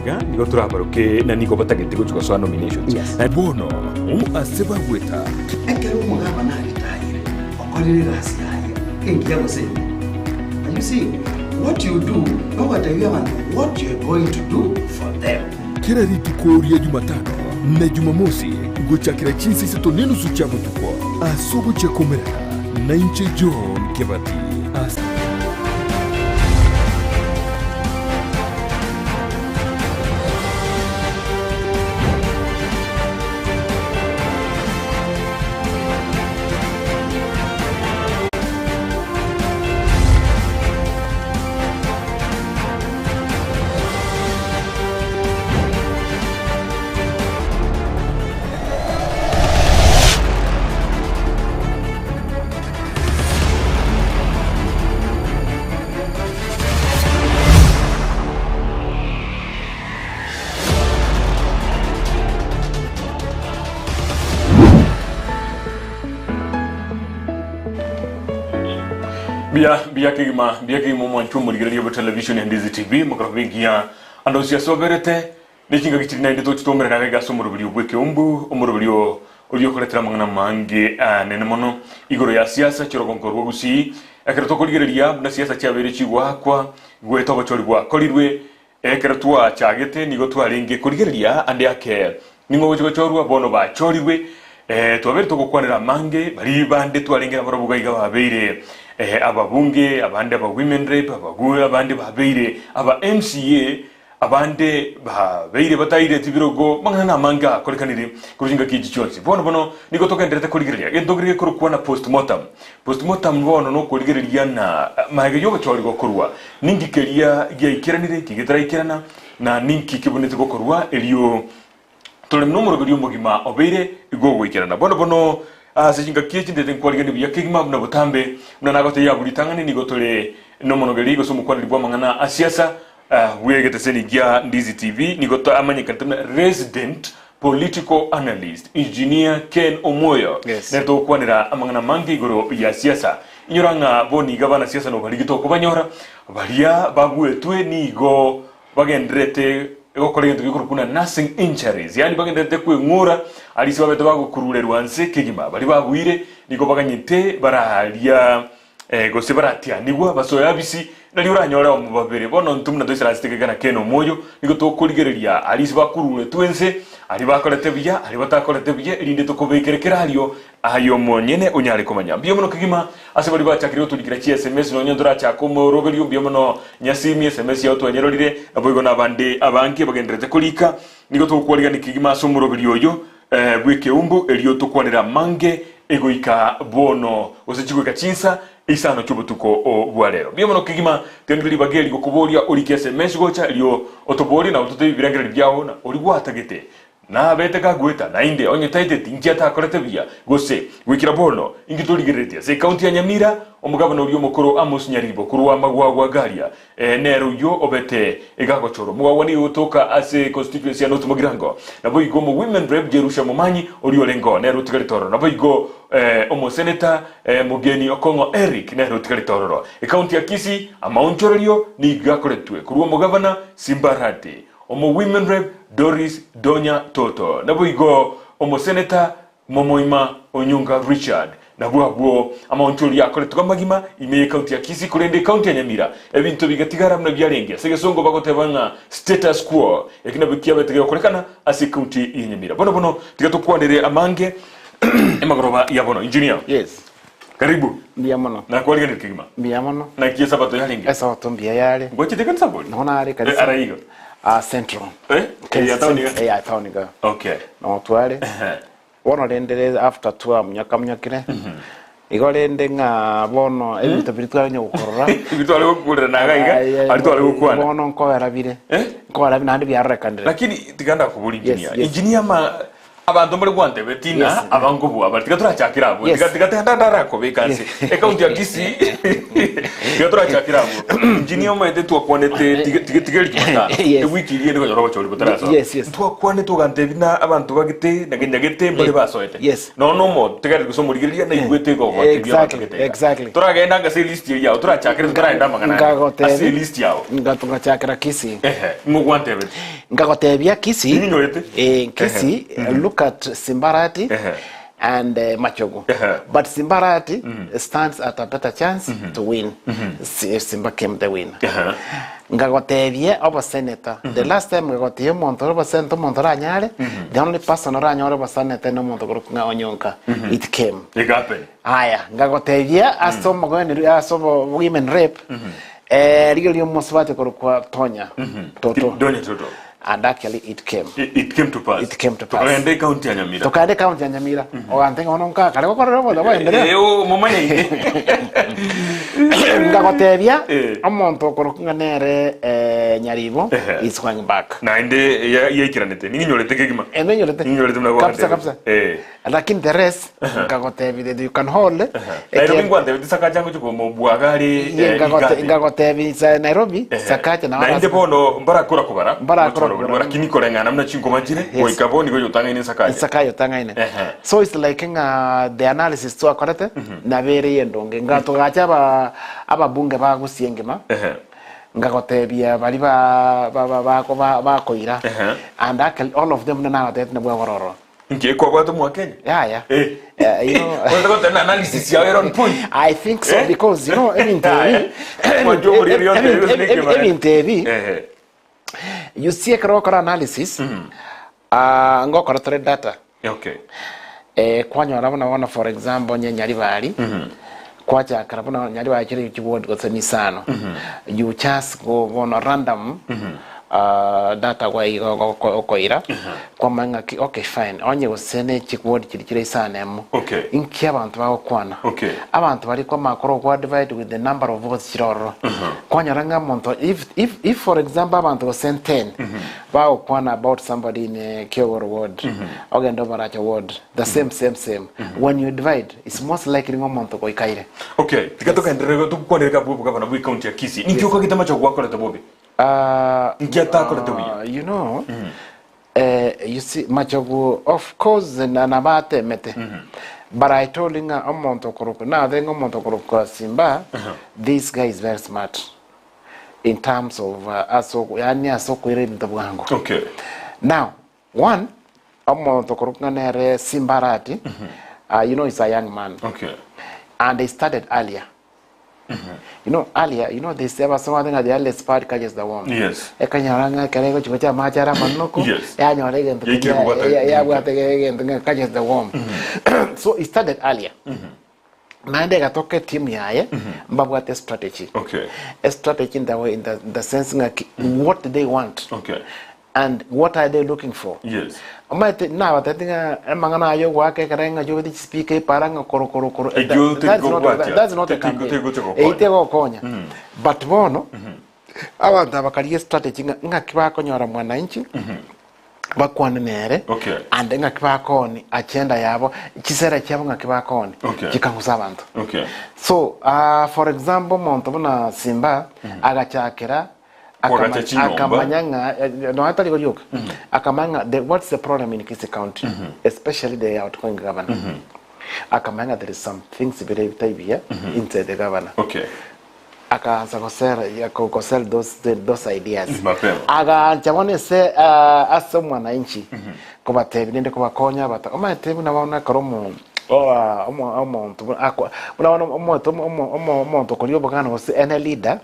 Nigo turabaruke na nigo batagete guchwa so nominations. Na bono aseba gweta. Ekeumbu Gia na retire. Okolele rasikaye. Engia goseni. And you see what you do, no what you want, what you're going to do for them. Kila ritukoria Jumatano na Jumamosi guchakira chinsi seto nenu suchabo tukwa. Asubu chakomera na inche John Kebati. Bia kigima mwanchu murigeria bo television ya Ndizi TV mukarabigia andosia soberete nikinga gitirina ndito tutomera na ga somurubiri Ekeumbu omurubiri uriyo koretera mangana mange nene mono igoro ya siasa kirogonkorwo gusi ekereto kurigeria na siasa cyabere kigwa kwa gweto bachori gwa korirwe ekeretwa chagete nigo twaringe kurigeria ande yake ningo gochorwa bono bachorirwe twabere tugukwanira mange bari bande twaringera barabuga iga babeire ababunge abande aba women rep abaguye abande babeire aba MCA abande babeire bataire tibirogo mangana manga korekanire kurujinga kiji cyonse bono niko tokenderete kurigereria endogere kurukwana postmortem bono no kurigereria na mage yoba cyori gokorwa ningikeria giaikiranire kigitara ikirana na ninki kibonete gokorwa eliyo tole nomurugiri umugima obeire igogwe ikirana bono sejinga kiechi ndete nkwariga nibuya kigima na butambe nagote ya bulitangani nigo tole nomonogeri go sumukwanira bwa mangana asiasa wegete senigia Ndizi TV nigo to amanyika tena resident political analyst engineer Ken Omwoyo neto kwanira amangana mangi igoro ya siasa inyoranga boni gabana siasa no bari gitoko banyora baria bagwetwe nigo bagendrete ego kolege tukikuru kuna nursing injuries yani bagendete kwe ngura alisi babete bagukurure rwanse kigima bari babuire niko baganyite baraharia gose baratia nigwa basoya bisi nali uranyora omubabere bono ntumna doisira sitegana Ken Omwoyo niko tokurigereria alisi bakurure twense ali bakorete bya ali batakorete bya irinde tokobekerekera haliyo ayo monyene onyare komanya biyo muno kigima ase bari bachakiriyo tulikira chi SMS no nyondora cha komo roberio biyo muno nyasimi SMS ya twanyerorire aboigo nabande abanki bagenderete kulika niko tokwariga nikigima asumuroberio yo Ekeumbu eliyo tokwanira mange egoika bono osechigwe kachinsa isano chubutuko obwalero biyo muno kigima tendiri bageli gokuboria uri SMS gocha eliyo otobori na utote birangira byawo na uri gwatagete na bete kagweta na inde onye taite tinjata akorete bia gose wikira bono ingiturigeretia se county ya Nyamira omugabana uri omukoro Amos Nyaribo kuruwa magwagwa garia nero yo obete egagochoro mugawani utoka ase constituency ya North Mugirango na boigo mu women rep Jerusha Mumanyi uri olengo nero tigalitoro na boigo omo senator Mugeni Okongo Eric nero tigalitoro county ya Kisii amaonchorelio ni gakoretwe kuruwa mugabana Simbarati omo women rep Doris Donya Toto nabuigo omo senator Momoima Onyunga Richard nabuabwo amaonchori yakore tukamagima imeye county ya Kisii kurende county ya Nyamira ebintu bigatigara mna byarenge segesongo bagotebanga status quo yakina bikia betege korekana ase county ya Nyamira bono tigatokwanire amange emagoroba ya bono engineer yes karibu mbiamono na kwaliga nikigima mbiamono na kia sabato yarenge esa tombia yale ngochite kan saboni naona ari kanisa araigo central ya tawniga tawniga okay no twale wono lendereza after tour munyakire igorende nga bono ebintu bitwale nyokorora bitwale gukurira nagaiga ari twale gukwana bono nko yarabire nko yarabina ndi byarekandira lakini tiganda kubuli engineer abantu muri gwante betina abangubu abatiga turachakira abo tigatenda ko bekanse account ya Kisii tigaturachakira abo engineer mwete twakwanete tigeri kimata wiki iri ndiko yoroba cyori butaraza twakwane tugante bina abantu bagite nagende mbere basoete no mo tigari gusomurigiria na igwete go exactly turagenda ngase list ya turachakira turaenda magana ase list yao ngatungachakira Kisii mugwante beti ngakotebia Kisii Kisii look at Simbarati and Machogu. But Simbarati stands at a better chance to win if Simba came the winner. Ngagotevie over senator. The last time we got him on over senator Montoranyale, the only person around over senator no Montogrunga Onyonka. It came. It happened. Aya, Ngagotevie as some women rape. Really almost what you call Tonya. Toto. And actually it came. It came to pass. It came to pass. Tukaende county ya Nyamira. Tukaende county ya Nyamira. Oantenga ononka kale ko robo da endelea. Momanye. Ngakotebia omonto korukunga nere Nyaribo is going back. Na inde ya ikiranete. Ninyorete kegima. Ninyorete mna kwa. Kapsa. Lakini the rest ngakotebi that you can hold. Nairobi ngwande bisaka jangu chuko mobwagari. Ngakotebi sa Nairobi sakacha na. Na inde bono mbara kura kubara. Lakini kolengana mna chinko majire oikabo niko yotanga ine sakaja. Sakaja yotanga ine. So it's like the analysis to akorete na bere yendonge ngato gacha aba bunge ba gusiengema. Ngakotebia bali ba koira. And all of them now that na bwa Nke kwa watu mwa Kenya? Yeah. You know, analysis ya on point. I think so because you know even TV you see a crocodile analysis ngokora trade data. Okay. Kwanyo arabona for example nyari bali kwacha karabona nyari bali kiri kibodi ko senisano you just go on a random data kwa koira kwa manga okay fine onye usene chikwodi kiri sanemo inki abantu bakwana abantu bari kwa makoro kwa divide with the number of votes chiroro kwanyaranga monto if for example abantu send 10 bakwana about somebody in Kyogoro ward ogendo baracha ward the same when you divide it's most likely monto ko ikaire tikatoka enderego tukwanirika bubu gavana bu county ya Kisii inki uko kitama cha gwakora tabobi you know you see Machogu of course nanabate mete but I told him omonto koruko now then omonto koruko Simba this guy is very smart in terms of asoko ire ndabwango now one omonto koruko nere Simbarati you know he's a young man and they started earlier. You know, earlier, you know, they say about something at the earliest part catches the worm. Yes. Ekanyaranga karego chibacha machara manoko. Yes. Yanyorege catches the worm. So it started earlier. Mande gatoke team yaye mbabwate strategy. A strategy in the way in the sense what do they want? And what are they looking for? Yes. Now I think mangana yo wake karenga jo di speak paranga koro. That's not a campaign. But bono abantu abakaliye strategy ngakiba konyora mwananchi bakwana nere and ngakiba koni agenda yabo kisera cyabo ngakiba koni kikanguza abantu. So for example monto buna Simba agachakira akamanyanga no hatari goyoka akamanga what's the problem in Kisii County especially the outgoing governor akamanga there is some things very tabia inside the governor akaanza kosel those ideas aga chamone se as mwananchi kubatebi nende kubakonya bata omatebi na baona karomo omonto koliyo bokana wose ene leader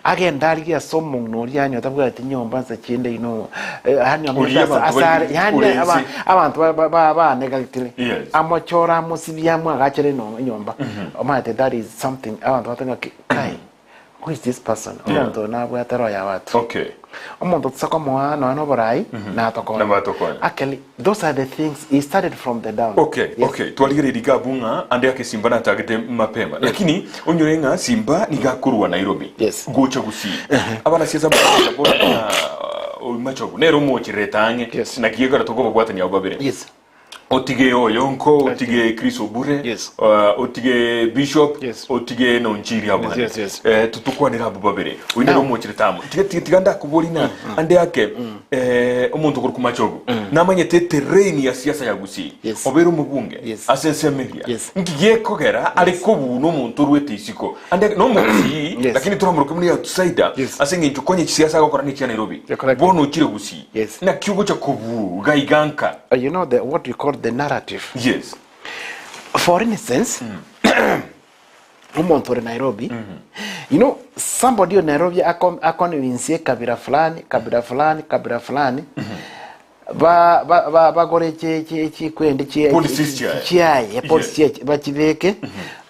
agenda aliya somo noriyanyo tabwati nyomba se chinde ino hanyo asari yani abantu ba negatively amachora musibiyamwe agachere no nyomba omate that is something abantu batanga kai who is this person omonto na bwatero ya watu omonto tsako mwana no borai na tokona actually those are the things he started from the down twaligire digabunga ande yake Simba na target mapema lakini onyorenga Simba nigakurwa Nairobi gocha gusi abana siasa bora Machogu nero mo chiretange na kiyegara togo bwatani ababere otige oyonko otige Chris Obure Yes. otige Bishop Yes. otige no njiri abana Yes. tutukwanira abo babere uine no mochire tamo tiganda kubolina ande yake omuntu kuri kumachogo namanyete terrain ya siasa ya Gusii Yes. obero mubunge Yes. asensemeria Yes. ngiye kogera ariko buno muntu rwete isiko ande no Gusii Yes. lakini turamuruka muri outsider Yes. asenge ntukonye siasa gukora ni cyane Nairobi bono ukire Gusii Yes. na kyugo cyo kubu gaiganka You know what we call the narrative. yes. For instance, umuntu uri Nairobi, you know, somebody in Nairobi akonvinsie kabila fulani bagore chikwende chiaye policy bachiveke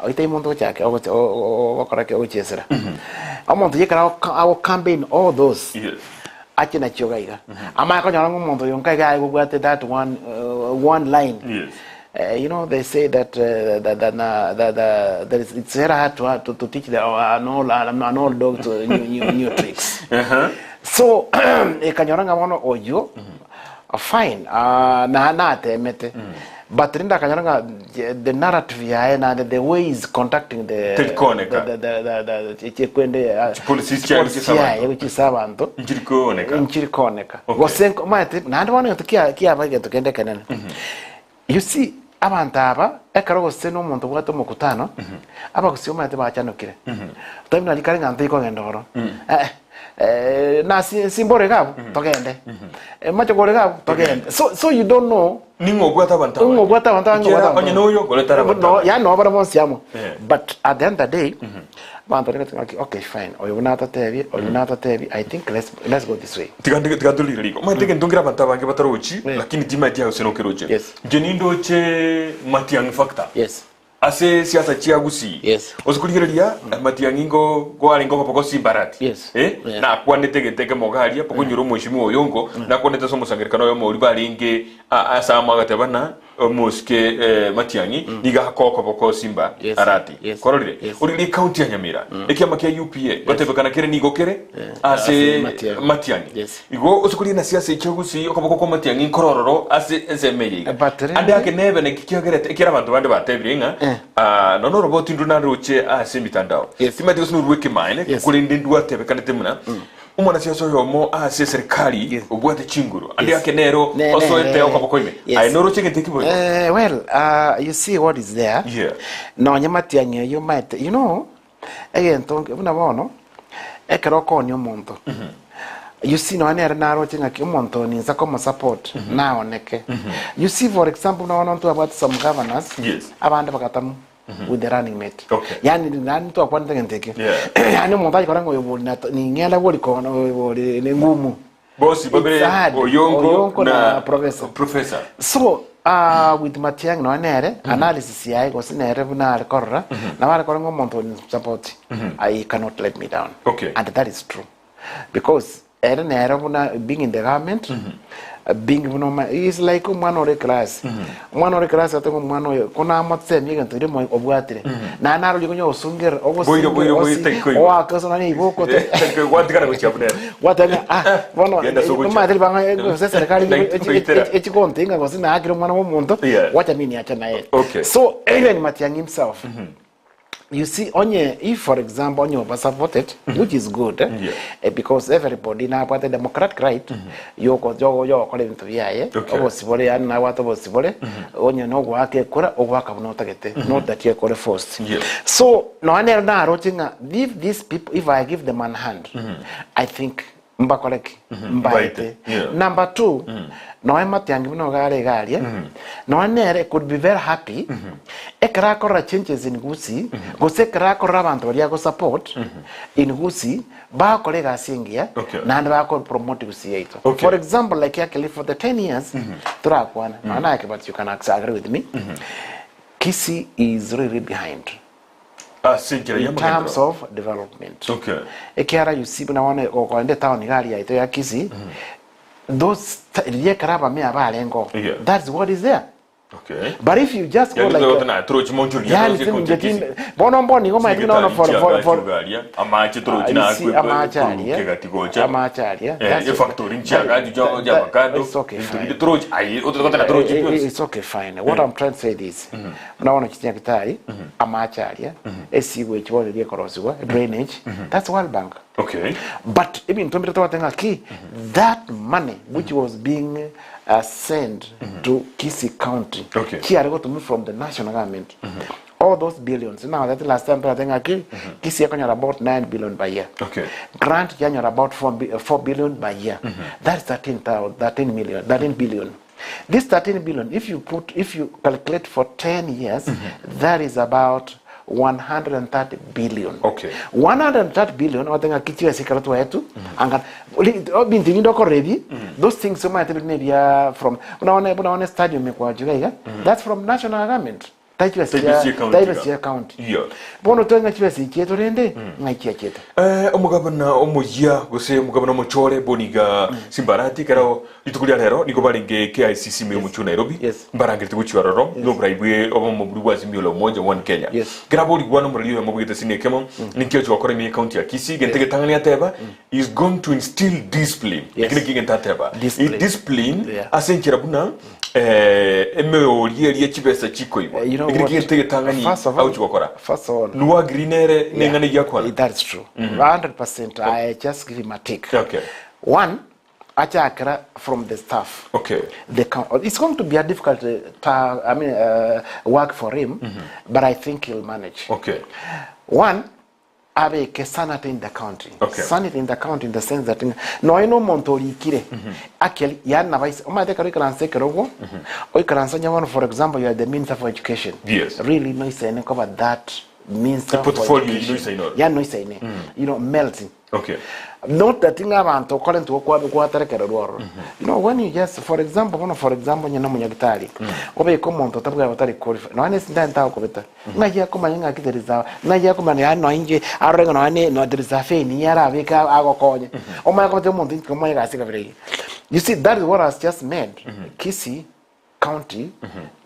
oita imuntu chake okorake ochesera omuntu yekara awo campaign all those achina chogaiga ama konyara umuntu yonkaga gugwate that one line. Yes. You know, they say that it's very hard to teach an old dog to new tricks. So, kanyoranga mono ojo, fine, na temete. But rinda kanyoranga the narrative ya na the way is conducting the policy which is sabanto nchirikoneka gosenko mate na ndo wana kia bage tukende kanene. You see, abantu aba ekaro se no muntu bwato mukutano aba kusiyoma ate bachanukire tabina likari ngante iko ngendoro na simbore gabo togende macho gore gabo togende so you don't know ningogwata abantu onye noyo goletara abantu no ya no bara monsiamo but at the end of the day bantu okay fine oyunata tebi I think let's go this way tigandulira liko mateke ndongira abantu abange batarochi lakini dimati yao senokeroje jenindo che Matiang'i factor yes ase siasa chia Gusii yes osikuligeria Matiang'i ngo gwalingo poko simbarati na kwanete tege mogaria poko nyuro mheshimiwa oyongo na kwanete somo sangerikano yo muri baringe asa magatabana moske Matiang'i niga koko poko simba arati kororire uri county ya Nyamira ekiama kia UPA batebekana kere nigokere ase Matiang'i igo osikuligeria na siasa chia Gusii okoboko ko Matiang'i korororo ase esemeye ande yake nebe ne kikiagerete ekira abantu bande batebirenga no roboti nduna roche ase mitandao timati usunu ruweke mine kulinde ndwa tebekana temuna umwana siasa yomo ase serikali obwate chinguru ande yake nero oso ete okaboko ime I know roche ngete kibo well you see what is there no Matiang'i you might you know again tonke una bono ekero konyo muntu you see no ane na roche ngaki umuntu ni za como support na oneke you see for example no one to about some governors abande bakatamu with the running mate yani nani to akwanda ngenteke yani umuntu ayikorango yobona ni ngela boli kono boli ngumu bosi babere oyongo na professor so with Matiang'i no ane analysis yae go sinere buna rekorra na wale korango umuntu ni support I cannot let me down and that is true because being in the government, being is like one class. One class at one kona matse miga ntire mo obwatire. Na naro ligonyo osunger boyo o akaso na ibo ko te. Watikana ko chapne. Watanga bono madre banga se serikali echi kontinga ko sina akiro mwana mo muntu. Wacha mini acha na yeye. So even Matiang'i himself you see, if for example, you supported, which is good, because everybody now got the democratic right, you according to VIA, possible, and now what was possible, on you know, work a cura or work of not that you call forced. So, no, I'm now writing, if these people, if I give them one hand, I think. Number two, no Matiang'i no gare no nere could be very happy. Ekra kora changes in Gusii, go sekra kora bantu ya go support in Gusii, ba kolega singia, na ba ko promote Gusii ito. For example, like yakeli for the 10 years, turakwana, na but you can agree with me. Kisii is really behind. In terms of development. Ekiara you see na one o kwende town gari ito ya Kisii. Those yekaraba me abalengo. That's what is there. Okay. But if you just go like na troch monjuri yani timgetin bono mboni ngoma iduna ona for amache troch na akwe amacharia that's factory nchiaga jo avocado troch ai otokota na troch it's okay fine what I'm trying to say is unaona kitia kitari amacharia esiwe chibole lie korosiwa drainage that's World Bank. Okay. But even that money which was being sent to Kisii County, here got to move from the national government. All those billions. Now that last time I think Kisii got about 9 billion per year. Okay. Grant Kenya about 4 billion per year. That's 13 billion. This 13 billion, if you calculate for 10 years, that is about 130 billion. Okay. 130 billion watenga kichwa sikaratu wetu anga binti ndo ko ready those things might maybe from unaona stadium kwa juga that's from national government Taipei county yeah bono tenga chwesi cheto rende ngaikia cheto omugabana omuya gose omugabana mochore boniga simbarati karao itukulia rero niko baringe KICC me muchu Nairobi mbarangirite guchwaroro no braibwe obo muburu wa zimbiolo moja one Kenya grabo ligwana muraliyo mubugite sine kemo ninkyo chwakore mi county ya Kisii gentege tangania teba is going to instill discipline ikine kigenta teba discipline asenchira buna emeolie chibesa chiko ibo ikine tangania au chwakora first of all nuwa greenere nengane yakwa that's true 100% I just give him a tick. Okay. One, Achakra from the staff. Okay. It's going to be a difficult work for him, but I think he'll manage. Okay. One, Abeke sanity in the country. Okay. Sanity in the country in the sense that no I know Montori Kire. Actually, Yana Vice, Omade Curriculum Sekerogo, or Karansanyawan, for example, you are the Minister for Education. Yes. Really nice and cover that Minister for Education. You know, melting. Okay. Not that thing abantu calling to kwaterekera ruoro. You know, when you just for example nyina munyagitari obe komonto tabwa batari qualify no ane sinda nta okobeta ngajya komanya kiteriza ngajya komanya no inje arenga no ane no derizafe ni yara abika agokonye omaya kote monto komanya gasika vile. You see, that is what has just made Kisii County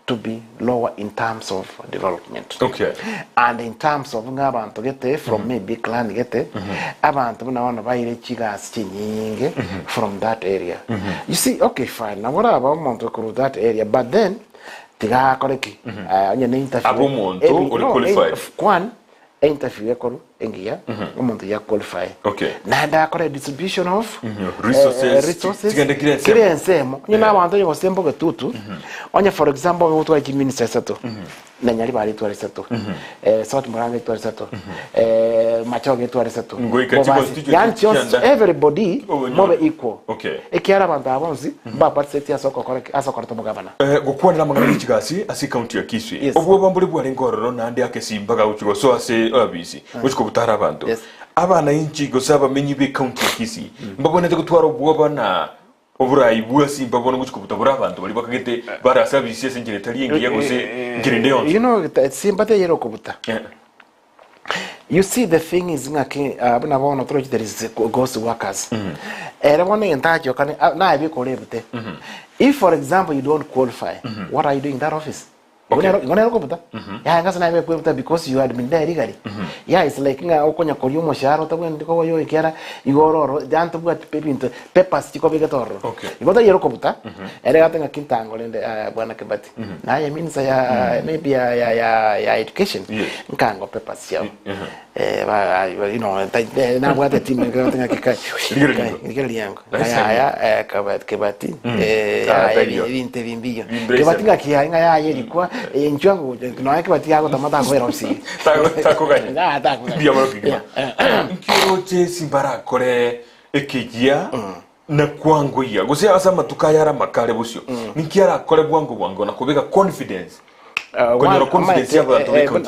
to be lower in terms of development. Okay. And in terms of ngabantu gete from maybe clan gete abantu naona baire chigas chinyinge from that area. You see, okay fine. Now what about Monto through that area? But then tiga koreki anya ne interview. Abo Monto or qualified. Kwan interview ekoro engia Monto ya qualify. Okay. Na da kore distribution of resources. Kire nsemo. Nyina abantu yo sembo getutu. Onya for example mtu wa minister sato. Na nyali bali twari sato. South Muranga twari sato. Machoge twari sato. Everybody mobe equal. Okay. Ekiara abantu abonzi ba participate asokora tomugabana. Gukwana namagana y'ikigasi asi county ya Kisii. Obwo bamburi bwari ngororo nande akesimbaga ukigo so ase abisi. Uko butara abantu. Abana y'inchigo saba menyi be county ya Kisii. Mbabonete gutwara obwo bana oburayi bwasi mbabona guchiko butabura abantu bali bakagete bara services senjere taliyengi yagose ngirinde yonse. You know simpate yero kubuta. You see, the thing is ngake abuna bona troch there is ghost workers. Everyone in that you can na be kolebute. If for example you don't qualify, what are you doing in that office? Ngone kubuta. Yeah, ngasa na be kubuta because you had been there legally. Yeah, it's like nga okonya kolyo mosharo tabwe ndiko yo ikera igororo danto bwa papers chiko bigatoro. Igota yero kubuta. Ere gatenga kintango lende bwana Kibati. Na ya means ya maybe ya education. Nkango papers yao. You know, na bwa the team gatenga kikai. Ngeli yango. Ya Kibati. Vinte vimbillo. Kibati ngakia ya yelikuwa enchwangu no Kibati yago tamata kwera osi. Tako gani. Bia marokigima. Nkiroche simbara kore ekegia na kwangu ya gose asama tukayara makare busyo nikiara kore bwangu na kubeka confidence kwenye confidence yabo atomeka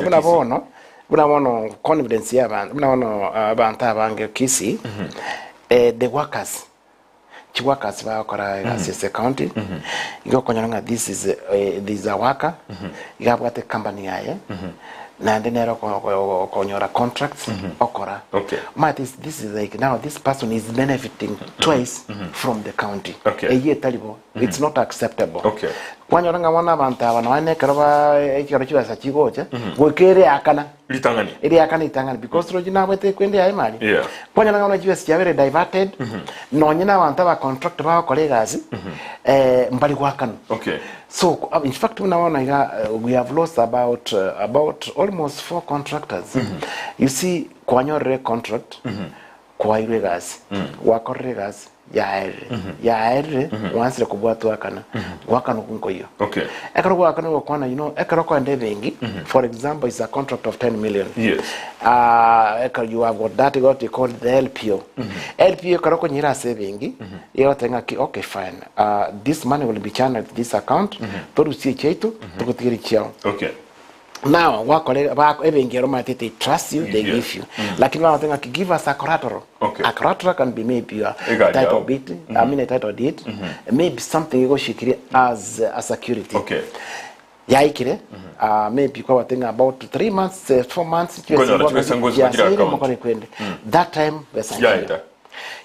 bunabono confidence y'abantu bunabono abantu abange Kisii the workers chiworkers bakora Siasa County ngo konyanga this is a worker igabwate company yaye nande nero konyora contracts okora. Okay. This is like now this person is benefiting twice from the county. Okay. It's not acceptable. Okay. Kwanyora ngabona abantu abana wane karaba ekiro kibasa kigocha gwekere akana litangani iri akana itangani because roji nabwete kwende ayi mali. Yeah. Kwanyora ngabona kibasa cyabere diverted nonyina abantu ba contract ba colleagues mbali gwakana. Okay. So in fact we have lost about almost 4 contractors. You see kwanyore contract kwa iregas wakoregas yaere once kubwatu akana wakana kunko yo. Okay. Ekaro wakana wakwana ekaro kwa ndebengi for example is a contract of 10 million. Yes. You have got that got you called the LPO. LPO karo kwa nyira saving yo tenga ki okay fine. This money will be channeled to this account toru si chetu tukutiri chao. Okay. Now wakole bako ebengi roma they trust you, they give you. Lakini wao tenga ki give us a collateral. Okay. A collateral can be maybe a title bit, I mean a title deed, maybe something you go shikiri as a security. Okay. Yaikire maybe kwa watenga about 3 months 4 months that time yaita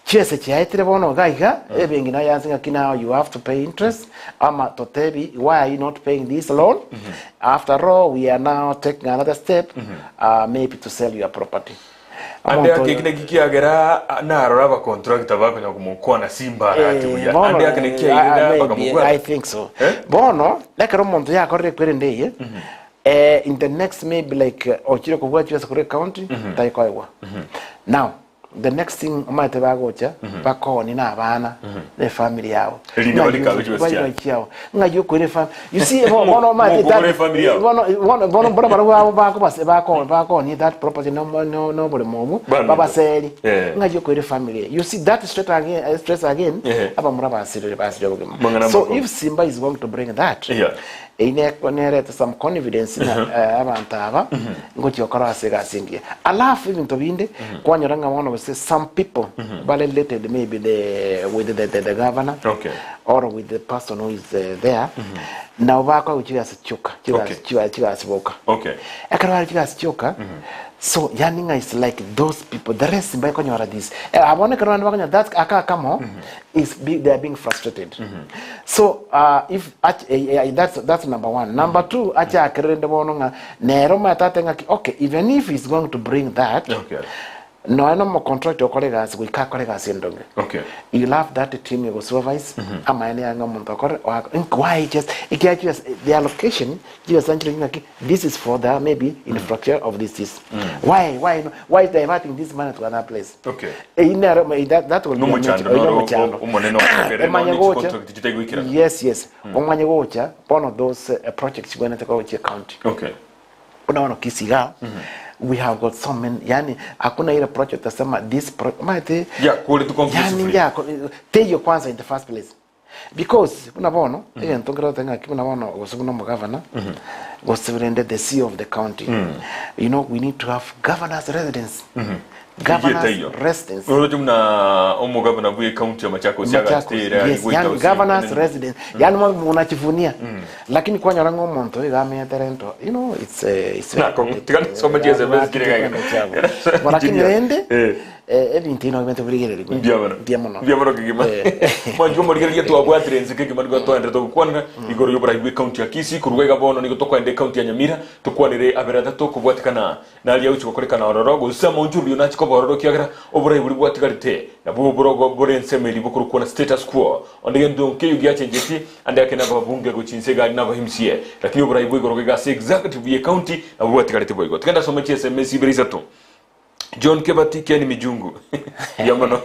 chese chaitire bono gaiga ebengi na yanzinga kina you have to pay interest ama totebi why are you not paying this loan after all we are now taking another step maybe to sell your property. Ande akikine kikiagera na araba contractor bako nyakumukwa na simba ati uya ande akine kiagera bakamukwa. I think so. Bono lekero muntu yakore kwirende in the next maybe like ochire kubwa chwe sekure county taikoiwa. Now the next thing amate bagocha bakoni na abana the family yao ngayo kwere family you see bono mate that bono bako ni that property no bole momu baba seli ngayo kwere family you see that stress again aba muraba asiri basiro. So if Simba is going to bring that ine some confidence na abantu aba ngoti okora asega singia alafu even to binde kwanyoranga one say some people related maybe with the governor or with the person who is there now bako uchigas chuka chigas boka ekara chigas chuka. So yaninga is like those people the rest by konyora this abone karwana bakanya that akakamo is they are being frustrated. So if that's number 1. Number 2 acha akerende bononga nero matatenga okay even if he's going to bring that no more contract your colleagues we ka colleagues ndonge. Okay. You love that team you supervise ama ene anga muntu akore why just the allocation just essentially this is for the maybe infrastructure of this why is diverting this money to another place. Okay. That will be yes omanye gocha one of those projects going to go to county. Okay. Unaona kisiga we have got so many yani hakuna ile project tasema this project kule tu confused teyo kwanza in the first place because unabono even tongera tanga kibunabono gosubuna mu governor gosubirende the CEO of the county you know we need to have governor's residence governor's residence mna omo governor bwe county ya Machakos ya gatera yes governor's residence yani munachivunia lakini kwa nyarango monto igame terento you know it's na tigani so much as a best kirega lakini rende ebintino evento brigere diamono kigima mwanjo morigeria tu abwatire nzike kigima ngo to kwana igoro yobra bwe county ya Kisii kurwega bono niko to kwende county ya Nyamira to kwanire aberata to kubwatikana nali yauchi kokoreka ororogo usama unjuru nachi ko bororo kiagara obura iburi bwatigarite na buborogo borensemeli bukuru kwana status quo onde ndonke yugia chengeti ande akena babunge guchinsega na bahimsie lakini obura iburi goro ga executive ye county na bwatigarite boygo tikenda so much SMS berisato John Kebati Ken Mijungu Yamano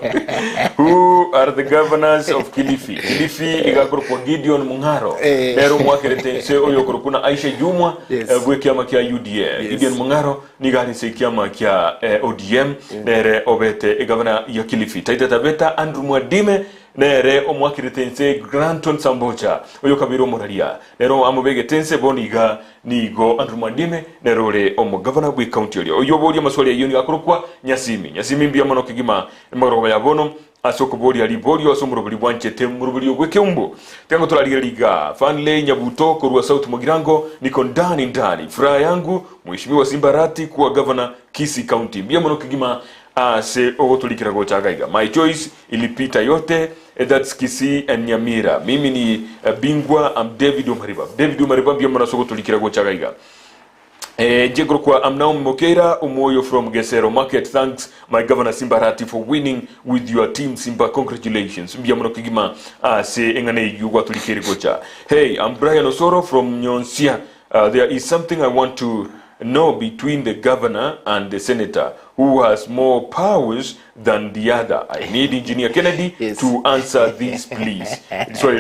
who are the governors of Kilifi. Kilifi igakuru kwa Gideon Mungaro nero mwakirete se oyo kurukuna Aisha Jumwa bwe kiama kia UDA. Gideon Mungaro nigani se kiama kia ODM nere obete governor ya Kilifi. Taita tabeta Andrew Mwadime nere omwakiritense Granton Sambocha oyo kabiro moraria nero amubege tense boniga nigo Andrew Mwadime nero le omo governor bwe county oyo bodi maswali yoni akurukwa nyasimi mbia mono kigima magoro ya bono asoko bori ali bori osomuro buri bwanchete muruburi Ekeumbu tango tulaliga fanle nyabuto korwa South Mugirango niko ndani furaha yangu mheshimiwa Simbarati kuwa governor Kisii County mbia mono kigima se ogotulikira gochagaiga my choice ilipita yote that's Kisii and Nyamira mimi ni bingwa David Umariba mbia mono sogotulikira gochagaiga Jegro kwa amnao Mokera Omwoyo from Gesero Market. Thanks my governor Simbarati for winning with your team Simba. Congratulations. Mbia mno kigima se engane yuwa tulikiri gocha. Hey, I'm Brian Osoro from Nyonsia. There is something I want to know between the governor and the senator. Who has more powers than the other? I need Engineer Kennedy to answer this, please. Sorry,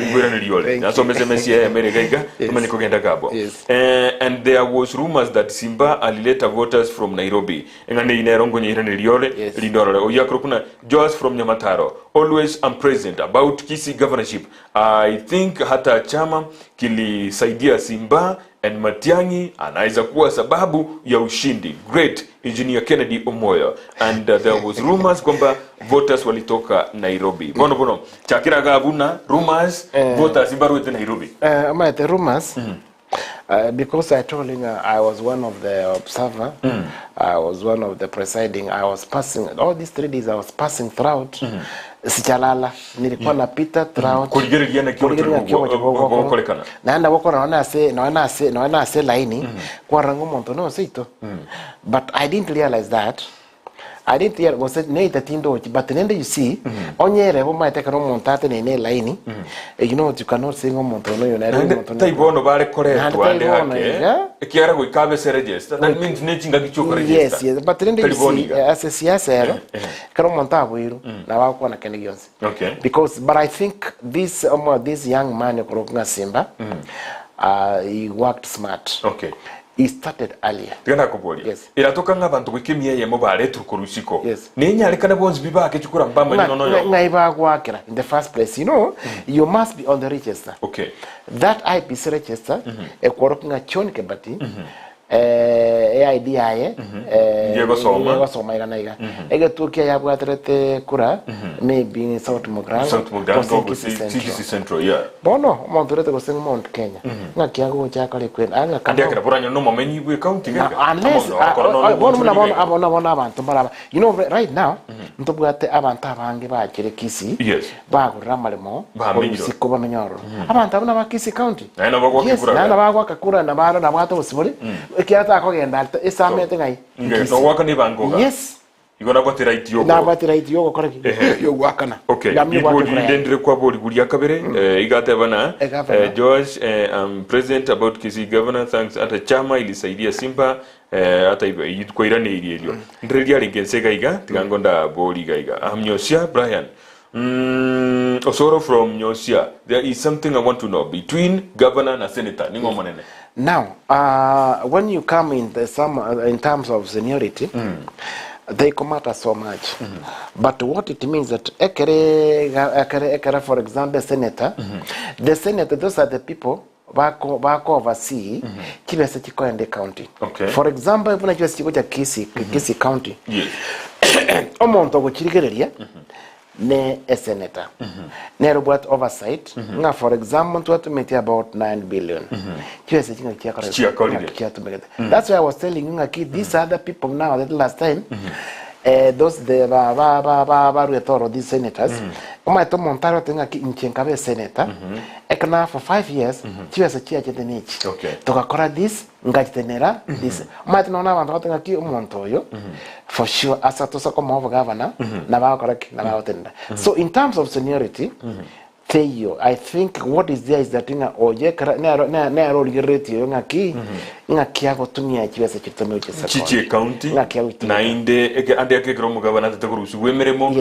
and there was rumors that Simba alileta voters from Nairobi. Joas from Nyamataro. Always I'm present about Kisii governorship. I think hata chama kilisaidia Simba and Matiang'i anaweza kuwa sababu ya ushindi. Great Engineer Kennedy Omwoyo. And there was rumors kwamba voters walitoka Nairobi. Bono chakira gabuna rumors voters Simba Nairobi. The rumors because I told him I was one of the observer, I was one of the presiding, I was passing all these 3 days I was passing throughout sichalala nilikuwa napita throughout kuligeria na kiyo naenda wako naona se laini kwa rango monto no sito but I didn't realize that was ne tatindo but then you see onyere bo mai tekano montate ne laini you know you cannot sing monto no you know taibono bare correct wande hake kiara go ikabe se register that means ne chinga gichuko register yes but then you see as a siasa karo montabo iru na wako na kenegionsi okay because but I think this young man Okorokunga Simba he worked smart. Okay. He started earlier. Tigana kuboli. Yes. Iratoka ngabantu kwikimia ye mobile tukurusiko. Yes. Nenya alikana bonzi biba kechukura mbamba nyono yo. Ngaiba gwakira in the first place, you know, you must be on the register. Okay. That IPC register Okorokunga Chon Kebati idea Diego Soma iganaiga ege tukia ya bwatrete kura maybe South Mugirango Kisii Central yeah bono monturete go sing Mount Kenya ngakia go chakale kwen anga kandi akira buranyo no momenyi bwe county gaga unless bona abantu baraba you know right now ntubwate abantu abange bakire Kisii yes bagura malemo siko bamenyoro abantu abana ba Kisii county na bagwa kura na bagwa kakura na bara na bwato busiburi kiata ko genda isamete ngai no waka ni bangoga yes igona batira itiyogo na batira itiyogo kore yo gwakana okay ibodi ndendre kwa bodi guria kabere igate bana George I'm present about Kisii governor thanks ata chama ilisaidia Simba ata hivyo yitkoirane ilio ndreria ringensega iga tigangonda bodi gaiga amnyosia Brian Osoro from Nyosia. There is something I want to know between governor and senator. Ningo manene. Now, when you come in in terms of seniority, they matter so much. But what it means that ekere for example, senator, the senator, those are the people back oversee kibese chiko ende county. Okay. For example, if unajua chiko cha Kisii county. Yes. Omonto go chirigereria. Ne a senator. Ne robot oversight. Nga for example, to make about 9 billion. That's why I was telling you, these other people now that last time, those these senators, to Montaro in senator, for 5 years, she was a chair at the niche. Okay. To this, Ngatenera, this might not have Montoyo, for sure, as a Tosako governor, So, in terms of seniority, I think what is there is that Chichi County na inde ande akekero mugabana tatakurusu wemeremo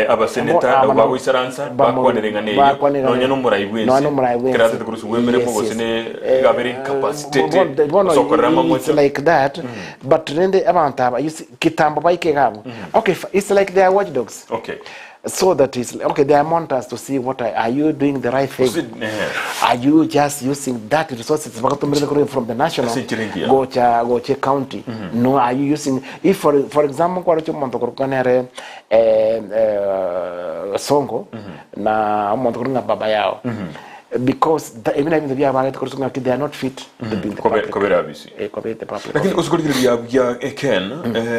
aba senator aba wisaransa bakwanerengane no nyano muraiwense kera tatakurusu wemeremo gosene gaberi capacity sokorama it's like that but rende abantu aba kitambo baike gabo okay it's like they are watchdogs. Okay. So that is okay. They want us to see what are you doing the right thing? Are you just using that resources from the national go to county? No, are you using if for example kwa rocho monto kurukanere songo na monto kurunga baba yao. Because even if they are not fit to build the public. Lakini usukuliria ya Eken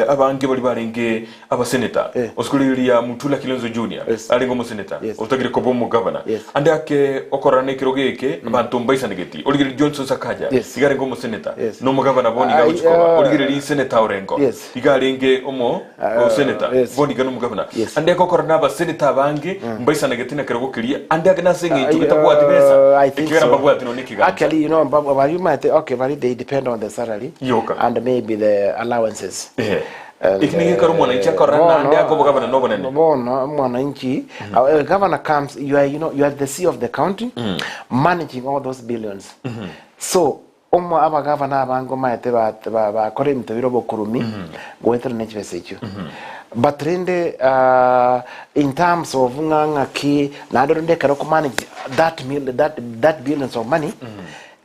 abange bali baringe aba senator usukuliria Mutula Kilonzo Junior alingo mo senator utagire ko bomo governor ande ake okorane kirogeke bantu mbaisa negeti oligire Johnson Sakaja igare ngo mo senator no mo governor boni ga uchikoba oligire li senator orengo igaringe omo senator boni ga no mo governor ande ko korana aba senator bange mbaisa negeti na kirogokiria ande ake na singe tukitabuati I think so. Actually, you know, but you might okay, but they depend on the salary and maybe the allowances. Governor comes, you are the CEO of the county, managing all those billions. So aba governor abango maite ba kore mtobiro kurumi go enter next message. But rende in terms of nganga ki na don't manage that billions of money.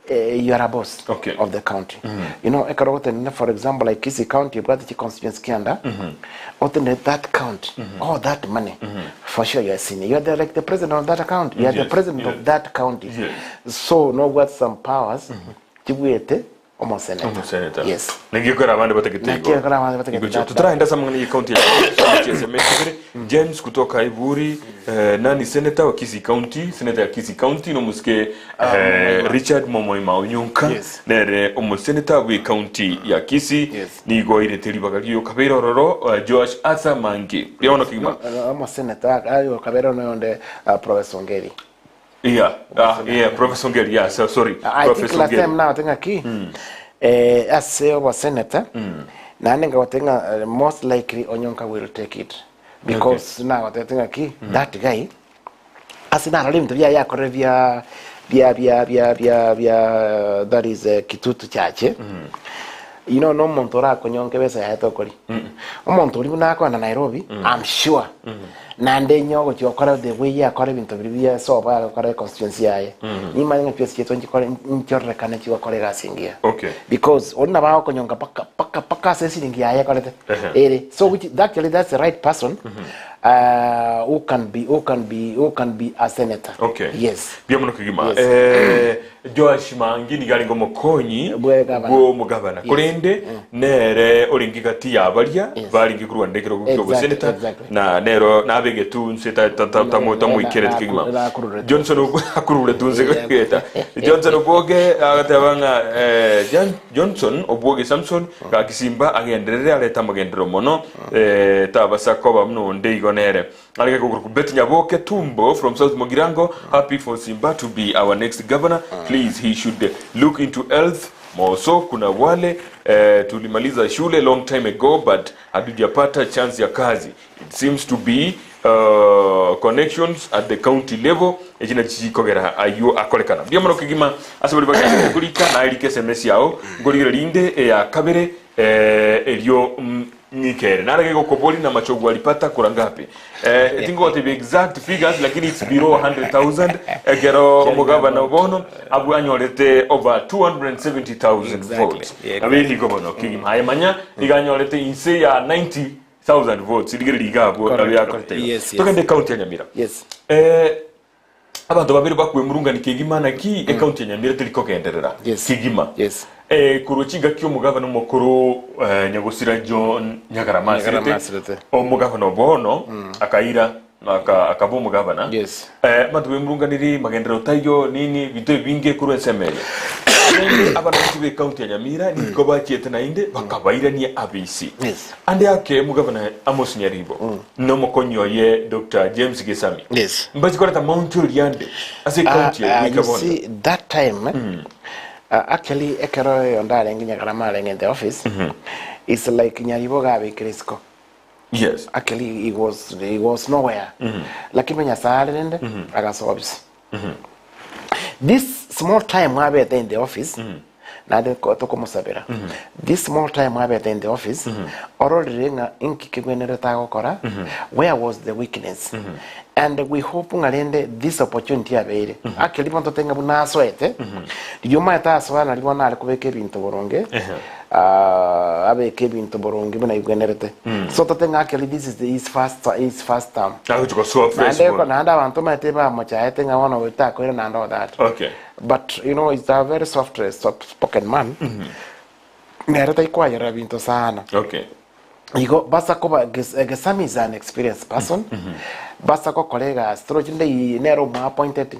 You are a boss of the county. You know, for example, like Kisi County, you've got the constituency under. That county, all that money, for sure you are senior. You are like the president of that account. You are the president of that county. So, know what some powers. Almost senator. Yes. Ningikora abandi bategeko. Tutaraenda samangani county ya James kutoka Iburi nani senator wa Kisii County, senator ya Kisii County no muske Richard Momoy Maunyunka nere omo senator we county ya Kisii ni goire teribagaliyo kabero roro Josh Asa Mange. Yaona kima. Omo senator ayo kabero no onde Professor Ngeri. Professor Ngeri, sorry. I think last time now, I think as CEO was senator, most likely Onyonka will take it. Because now, I think that guy, as in Aralim, that is Kitutu Church. You know, no Montora Konyonke Besa Hatokori. Montori Nako and Nairobi, I'm sure. Nande nyogo ti okora the way ya kore bintu bibia so ba kore constituency yae ni manya pesa yetu kore nchorre kana ti okore gasingia because onna ba ko nyonga paka sesi ngia ya kore so which actually that's the right person who can be a senator. Yes. Biamuno kigima. Josh Mangi ni galingo mokonyi go mugabana. Kurende nere oringikati yabalia balingi kuruwa ndekero go senator na nero na abege tunse tamu ikeret kigima. Johnson akurure tunse keta. Johnson oboge agatabanga Johnson oboge Samson ka kisimba agenderere aleta magendero mono tabasa koba mno ndeigo nere. Alike kukuruku Beti Nyaboke Tumbo from South Mogirango, happy for Simba to be our next governor. Please, he should look into health. Moso kuna wale tulimaliza shule long time ago but hatujapata chance ya kazi. It seems to be connections at the county level. Ejina chikogera ayo akolekana. Biamano kigima asabuli bakase kulika na ilike SMS yao. Ngoligira linde ya kabere elio nikere narage gukoboli na machogo alipata kura ngapi think what the exact figures lakini it's below 100,000 egero mugabana obono abu anyorete over 270,000 votes abiri gobono kigima ayemanya iganyorete inse ya 90,000 votes iligere ligabo abiyakorete tokende county ya Nyamira abantu babiri bakwe murunga ni kigima na ki county ya Nyamira tiliko kenderera kigima kuruchiga kyo mugabana mukuru Nyagusira John Nyagaramasirete omugabana obono akaira akabo mugabana bantu bemurunga niri magendero tayo nini bito binge kuru ensemele abana kibe county ya Nyamira ni ko bakiete na inde bakabaira ni ABC ande ake mugabana Amos Nyaribo no mokonyo ye Dr. James Gesami mbazi korata Mount Yande as a county you see that time actually ekero ondare nginya Karamale in the office it's like Nyaribo gabe Krisko. Yes, actually he was nowhere lakini nyasale nende agasobs this small time wabe in the office na de ko to como sabera this small time I in the office already nga inki kigwenere ta gukora where was the weakness and we hope ngalende this opportunity abere akeli bonto tenga buna soete yo mata aswana libona ali kubeke bintu boronge abeke bintu boronge buna igwenerete so to tenga akeli this is his first time to go so fresh na anda bantu mate ba mocha tenga wana wita ko na ndo that okay but you know it's a very soft spoken man nereta ikwa yara bintu sana okay Igo basa ko Gesami is an experienced person. Basa ko colleague astrologinde nero ma appointed.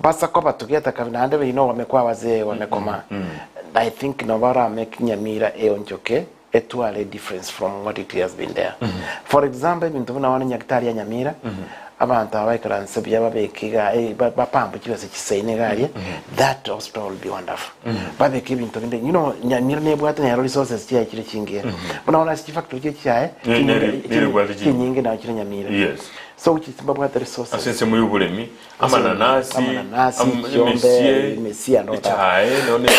Basa ko batugeta kabinande we know wamekuwa wazee wamekoma. I think Novara make Nyamira onjoke etwale difference from what it has been there. For example, bintu na wana nyaktari ya Nyamira abantu abaikara nsebya babekiga bapambu cyose kisaine gari that hospital will be wonderful. Babeki bintu binde you know Nyamira ne bwate ne resources cya kire kingiye. Bona si factory cye cyae kinyingi na kire Nyamira. Yes. So which is bwate resources. Asense mu yubulemi amananasi mesia ndo ta none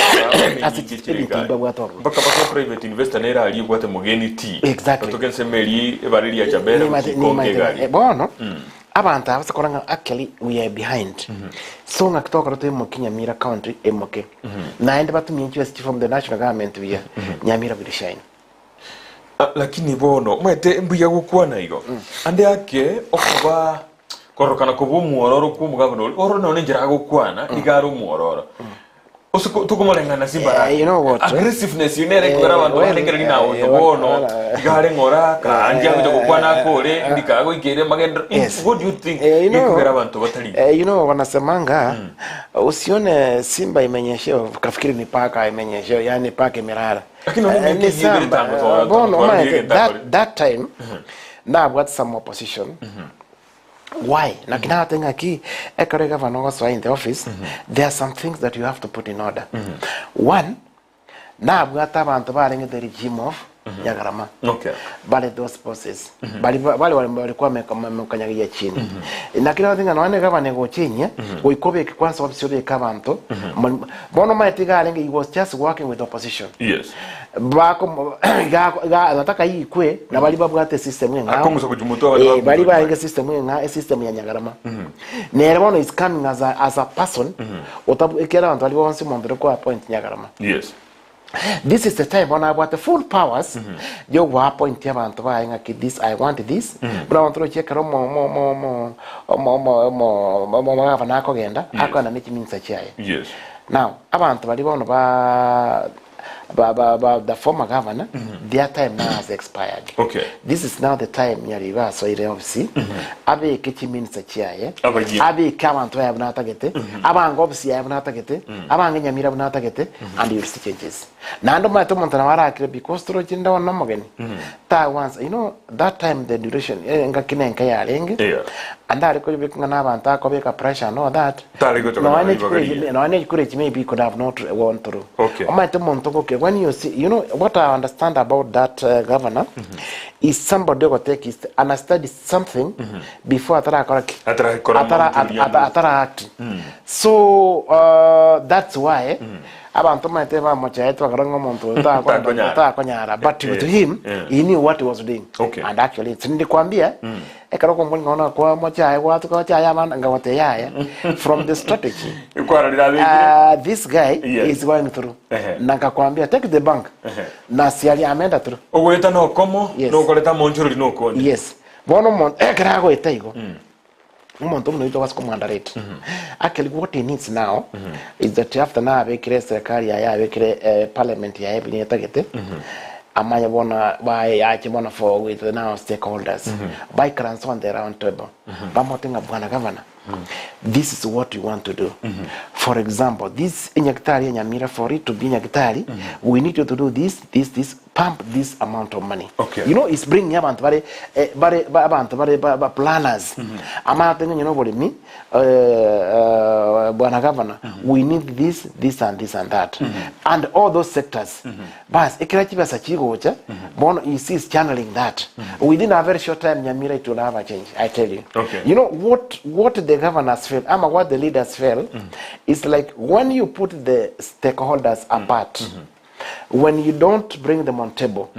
baka private investor nera ali bwate mugeni ti batokense meri ebarili ya chabera konge gari bono abantu abasakoranga actually we are behind so ngakitoka rote mu Nyamira country emoke na ende batumye interest from the national government we Nyamira will shine lakini bono mwete mbuya gukwana igo ande yake okuba korokana ko bumuororo kumugabano oro none njira gukwana igaro muororo usuko tukumolengana simbara you know what aggressiveness yunere kubera abantu barengerani nawo bono igare ngora ka anje ngo gukwana kore ndikago igere magenda what do you think ikubera abantu batari you know wanasemanga usione simba imenyesheo kafikiri ni paka imenyesheo yani paka imerara lakini ni simba bono that time na what some opposition why na kina tenga ki ekore governor was in the office there are some things that you have to put in order one na bwata abantu barenge the regime of Nyagarama okay bale those process bali walikuwa mekanyagia chini na kila tinga naone governor go chinye go ikobe kwanza wabishobe kabanto bono maitiga alenge he was just working with opposition yes bako ga nataka hii kwe na bali babwate system yenga akomuza kujumuto bali bainga system yenga system ya Nyagarama nerebono is coming as a person otabu ekera abantu bali bonse mondere ko appoint Nyagarama yes this is the time when I want the full powers yo wa appoint abantu bainga ki this I want this but I want to check mo gavana ko genda akana n'ikiminsa cyaye yes now abantu bali bono the former governor their time now has expired okay this is now the time nyari ba so ile office abe kichiminsa cyaye abe kabantu yabona tagete abango office yabona tagete abange Nyamira bana tagete and you see changes nando mato montana warakire because tro chinda wonna mogeni ta once you know that time the duration ngakine nka yarenge and that ko bikunga nabantu akobeka pressure no that no ane courage maybe could have not gone through okay mato monto when you see you know what I understand about that governor is somebody who take is and study something before atara act so that's why abantu mate ba mocha yetu akarongo muntu ta konyara but to him he knew what he was doing and actually nilikwambia ekaroko mboni ngona kwa mocha watu kwa cha yama ngawote yaya from the strategy this guy is going through nakakwambia take the bank na siali amenda through ogweta no komo no koleta monjoro no kondi yes bono mon ekarago etaigo umuntu mno was commanderate actually what he needs now is that after now abekire serikali ya abekire parliament ya ebini tagete amaya bona by achibona for with the now stakeholders by crans on the round table bamotinga bwana governor this is what you want to do for example this nyaktari Nyamira for it to be nyaktari we need you to do this pump this amount of money. Okay. You know, it's bringing abantu bare planners. Ama tenga you know what me bwana governor, we need this and that. And all those sectors. But ikira chibasa chigocha, bono is channeling that. Within a very short time Nyamira it will have a change, I tell you. Okay. You know what the governors feel, ama what the leaders feel, is like when you put the stakeholders apart. When you don't bring them on table,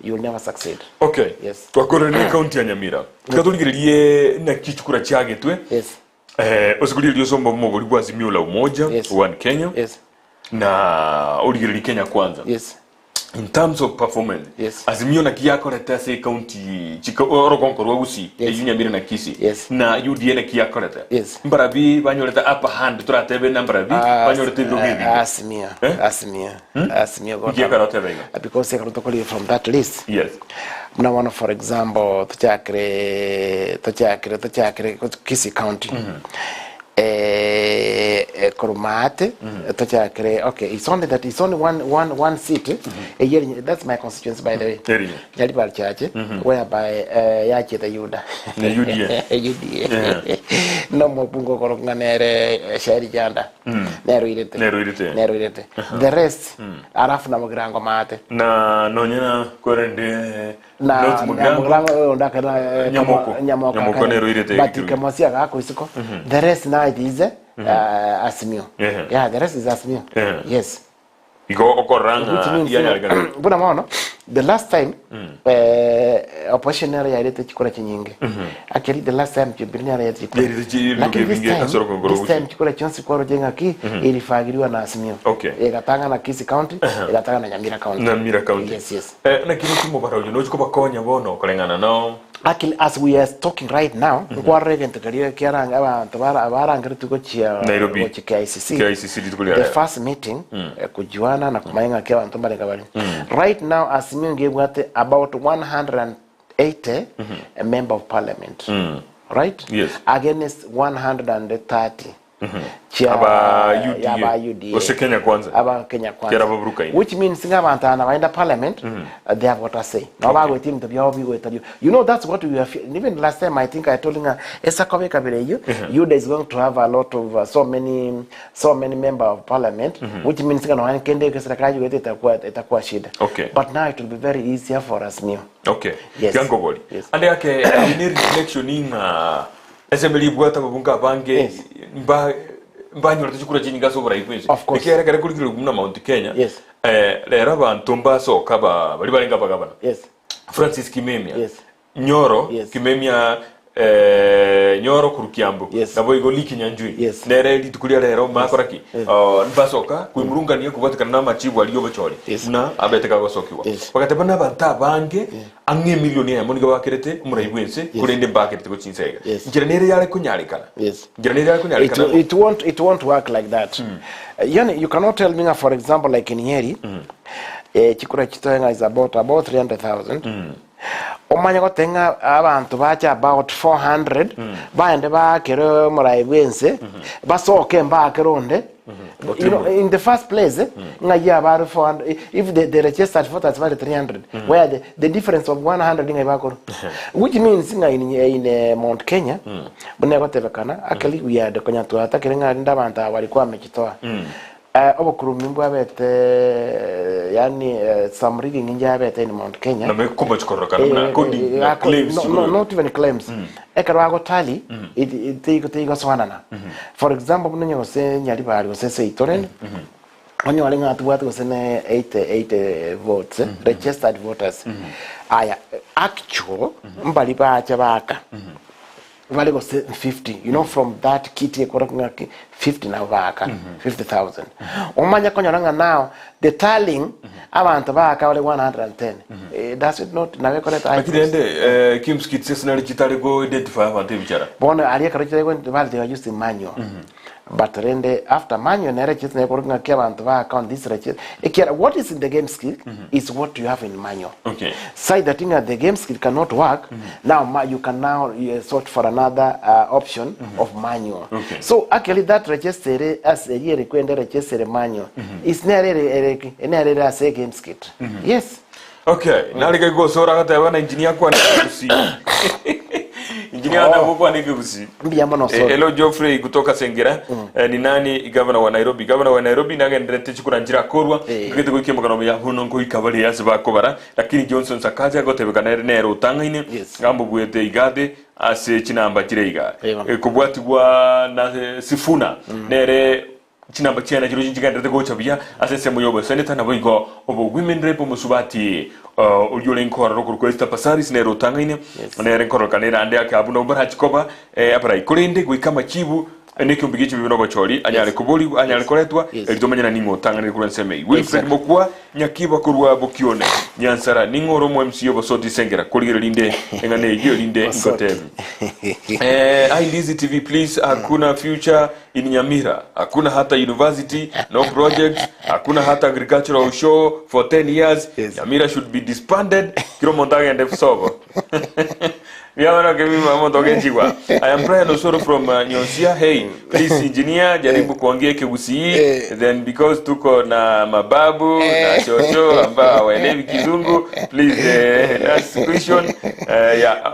you'll never succeed. Okay. Yes. Twakora ni county ya Nyamira. Tukatulingiririe na kichukura chage twe. Yes. Osiguririo somba mogori kwa Azimio la Umoja, Yes. One Kenya. Yes. Na oligiri Kenya kwanza. Yes. In terms of performance, Yes. Azimio na kiakoreta se county orokonkorwa gusi Yes. Nyamira na Kisi. Yes. Na UDA na kiakoreta. Yes. Mbarabi banyoreta upper hand turatebe na mbarabi banyoreta ndogibi. Asimia. Asimia got. Kiakoreta bega. Because they got from that list. Yes. Now one for example, Tochakre Kisi County. Kurumate, okay, it's only one seat. That's my constituency, by the way. Yalibal Church, whereby Yachi the Yuda. UDA. No more Pungo Koronganere, Sherry Janda. Neruidete. The rest, Arafna Mogrango Mate. Na Nonyana Korende. Na Nyamoko neruidete. But Kamosia Gakuisiko. The rest now it is Azimio. Yeah, the rest is Azimio. Yes. Igo okoranga ya buna maono the last time opposition area ile chikora chinyinge actually the last time chibirni area chikora lakini this time chikora chonsi kwa jenga ki ilifagiliwa na Azimio ikatanga na Kisi County ikatanga na Nyamira County. Yes. Na kintu mo baro no chiko bakonya bono kolengana no. Actually, as we are talking right now, the first meeting, kujuana na kumainga kia wantombale kabali. Right now, Azimio gave about 180 a member of parliament. Right? Yes. Against 130. Aba UDA. Ose Kenya kwanza. Aba Kenya kwanza. Which means ngabantana waenda parliament, they have what I say. You know, that's what we are feeling. Even last time I think I told him UDA is going to have a lot of so many member of parliament, which means itakuwa shida. Okay. But now it will be very easier for us new. Okay. Yes. Yes. And yake in reflection in SML bwata babunga bange mba nyorata chukura chinga sobora ikwense. Ikera kare kulikira kumuna Mount Kenya. Yes. Lera bantomba so kaba bali balenga bagabana. Yes. Francis Kimemia. Yes. Nyoro. Yes. Kimemia Nyoro kurukiambo. Yes. Nabo igo liki nyanjui. Yes. Nere litukulia lero makoraki. Nbasoka kuimurunga niyo kubatika na machibu aliyo bachori. Yes. Na abeteka gosokiwa. Yes. Wakati bana banta bange ange milioni ya moniga bakirete umurayibwense kurende bakirete ko chinsega. Ngira nere yale kunyalikana. Yes. Ngira nere yale kunyalikana. It won't work like that. You cannot tell me, for example, like in Nyeri, chikura chitoenga is about 300,000. Omanya gotenga abantu bacha about 400 baende bakero murayibwense basoke mbakeronde. You know, in the first place, about 400. If they registered for that's about 300, where the difference of 100 which means in Mount Kenya, actually we are the Konyatu atakirenga ndabanta walikuwa wamechitoa. Obokurumimbu abete yani some rigging inja abete in Mount Kenya. Na mekuba chikoroka na claims. Not even claims. Ekarago tally it take swanana. For example, mnenye gose nyali bali gose seitoren. Onye walinga atu watu gose ne 8 votes, registered voters. Aya actual mbali ba chabaka. Vale go 50, you know, from that kitty 50 now vaka 50,000. Omanya konyaranga now the tallying abantu vaka wale 110. Does it not na correct? Akidende Kim's kit sessionary kitale go identify abantu bichara. Bona aliye karajira go vale they are using manual. but rende after manual na register na koringa kia bantu ba account this register ekiara what is in the game skill is what you have in manual. Okay. Say that the game skill cannot work, now you can now sort for another option of manual. Okay. So actually that register as a year require register manual is nearly as a game skill. Yes. Okay. Nalika go sora kata wana engineer kwa nikusi. Engineer na kwa nikusi. Mbiyamo no sora. Hello Geoffrey kutoka Sengera. Ni nani governor wa Nairobi? Governor wa Nairobi nagendete chikura njira korwa. Ngite ko ikema kana ya huno ko ikabali yasba kobara. Lakini Johnson Sakaja gotebeka nero utangaine. Ngambo buete igade ase chinamba chireiga. Kubwatigwa na Sifuna nere chinamba chiana jiro jinjigandete go chabia asese muyobo senator na boigo obo women rep musubati ulyole nkora rokuru kwesta pasaris nero tangaine nere nkora kanera ande akabuno bara chikoba apara ikurinde gwikama chibu Ekeumbu Gia Siasa bachori anyale kubuli anyale koretwa elitomanya ningo tangane kula nseme Wilfred Mokwa nyakiba kurwa bokione nyansara ningoro mu MCO bosoti Sengera kuligero linde engane igio linde ngotevi Ndizi TV please hakuna future in Nyamira hakuna hata university no project hakuna hata agricultural show for 10 years Nyamira should be disbanded kiro montagne and sobo I am Brian Osoro from Nyonsia. Hey, please engineer, jaribu kuongea Ekeumbu then because tuko na mababu na shosho ambao hawaelewi Kizungu, please last question